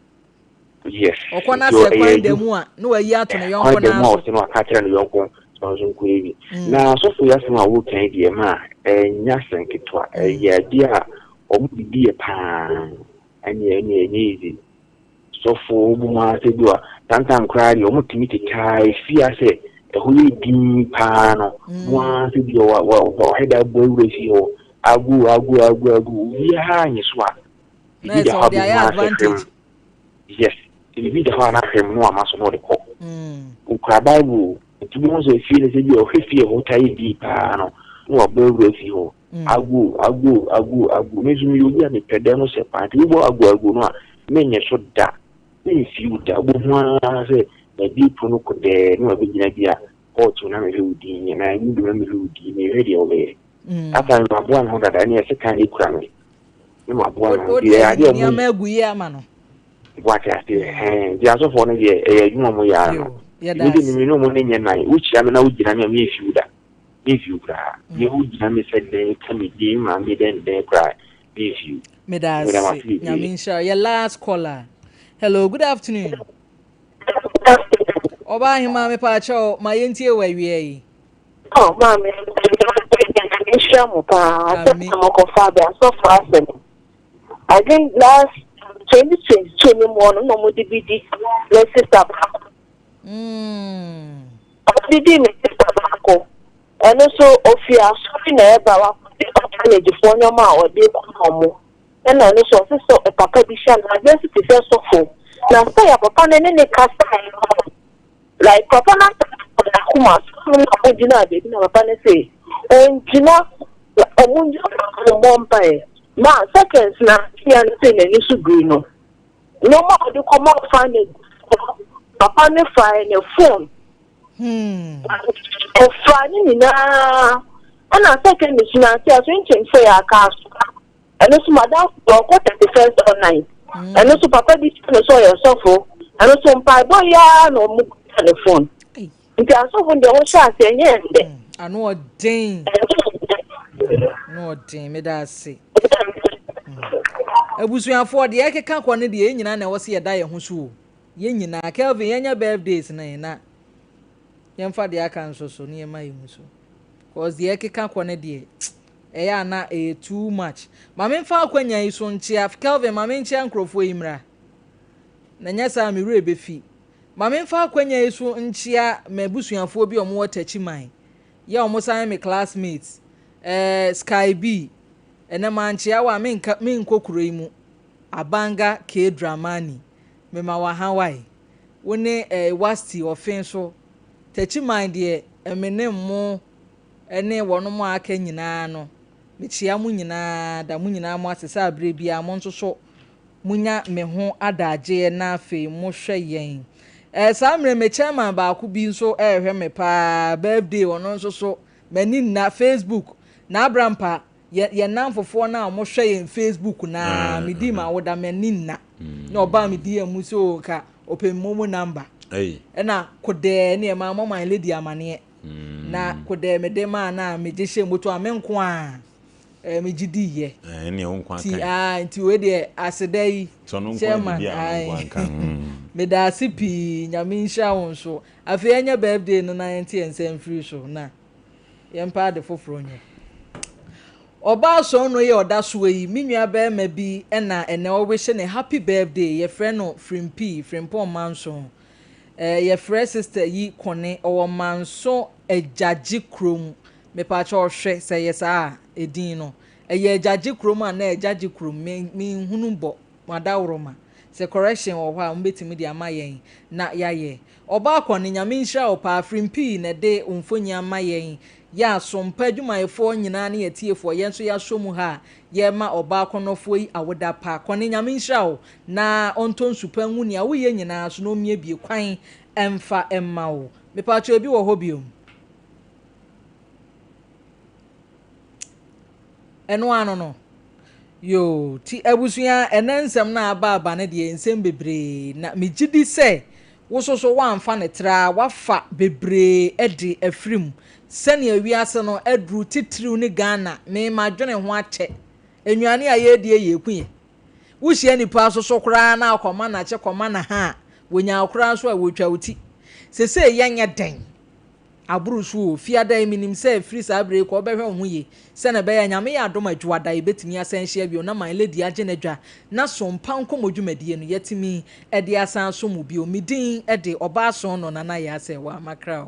yes okona se kwan demu a no wa yi ato ne yonko na so no akata ne yonko so nko yi na so fo ya sema wo kan die ma nya senketwa ya dia omo di pa anye easy so fo bu ma se do tantam krari omo timiti kai fia se ho yi din pa no mo se di wa heda boy we si ho agu wi ha nyi so a na so dia advantage yes ibi da ha na hwem no amaso no de ko ukra bible tibi mo so fi ne se bi o hwefie ho tai bi pa no no boy we si ho agu mezu yo ya ne pede no se pa ti bo agu no a menye so da ni fi uda bo ho se na bi puno ko de no be gina bia o tu na me udi ni na ni do me udi ni ready o be ata ma bo an ho da ni se kan ikura me ni ma bo an o ya ni amagu yi ama no what I say dia so for no ye adwuma mo ya no ni no mo ne nye nai uchi ame na ugina me me fi uda if you cry you ugina me said they come in ma me then they cry if you me da nyaminsha your last caller hello good afternoon oba hima me pa cho ma yentie wa wie yi oh ma me nyaminsha mo pa mo ko fa be so far sen I think last 2022 morning no mo dvd let's stop dvd me stop ko and so ofia so na eba wa manage for nyoma o de ko and no so papa bi sha na just to say so for na say ya papa ne kasa like papa na kuma so na ojina be na papa ne say onjina omunjo mo mpa ma seconds na ya say na ni su green no ma o de come out find it papa ne find a phone o fani ni na ana second is na say so say ya ka and so madam go 31st or night and so papa this so yourself and so mpa boy ya no mu telephone nti aso fun de wo sha say nyende anu odin no odin me da say abusuafo de ekeka kwa ne de nyina na wo se yeda ye ho so ye nyina Kelvin yenya birthdays na yemfa de aka nso ne yema ye mu so cause de ekeka kwa ne de eya na too much mama mfa akwanya yi so nchia Kelvin mama nchia nkrofo yimra na nyasa mi re befi mama mfa akwanya yi so nchia mabusuafo bi omo watachi man ya omo san me classmates Sky B ene manchia wa min kokuro yi mu abanga K dramani me ma wa Hawaii woni wasti ofin so tachi man de emene mo ene wono mo aka nyina no mekyia mu nyinaa da mu nyinaa mo asesa abre bia mo nso so munya me ho adagye na afi mo hwɛ yɛn saa mmerɛ me chairman baako bi nso hwɛ me pa birthday ono nso so mani na Facebook na abrampa ye nan fofo na mo hwɛ yɛn Facebook na me di ma woda mani na oba me di amu so ka open momo number na kode ne ma mama lady amane na kode me de ma na me je hye moto amenko a me gidi ye ne won kwan kan nti we de asedai chairman me da sipi nyame nhia won so afi enya birthday no na enti ensem free so na yempa de foforo nye oba so no ye oda so yi minua be ma bi na ene o we hye ne happy birthday ye frɛ no Frimpon Manso ye frɛ sister yi kone o Manso ejaji krom me pa cha ohwe se ye saa edin no ye ejaji krom na ejaji krom me hunu bo madawroma se correction wo ha mbetimi di ama yen na yaye oba kone nyame nhira o pa Frimpi na de umfonyi ama yen ya sompa adwumayefo nyina ne yetiefo yen so ya shomu ha ye ma oba konofo yi awoda pa kone nyame nhira o na onton supa nwu ne awoye nyina so no mie bie kwan emfa emma o me pa cho bi wo ho biom eno ano no yo ti abusua enensem na aba ne de ensem bebre na megidi se wososo wanfa ne tra wafa bebre edi afrim sene awiase no adru titiriw ne Ghana me madwene ho ache ennuane a ye die ye kuye wuhie nipa soso kra na akoma na che koma na ha wonya akra so a wotwa uti sese yenye den aburusu fiada minim se free sabre ko behwe ho ye se na be ya nyame ya adom adwada e betimi asanhia bio na man lady age na dwa na Sompa Nkomo dwumadie no yetimi e de asan so mu bio midin e de oba so no na Yaa Serwaah makra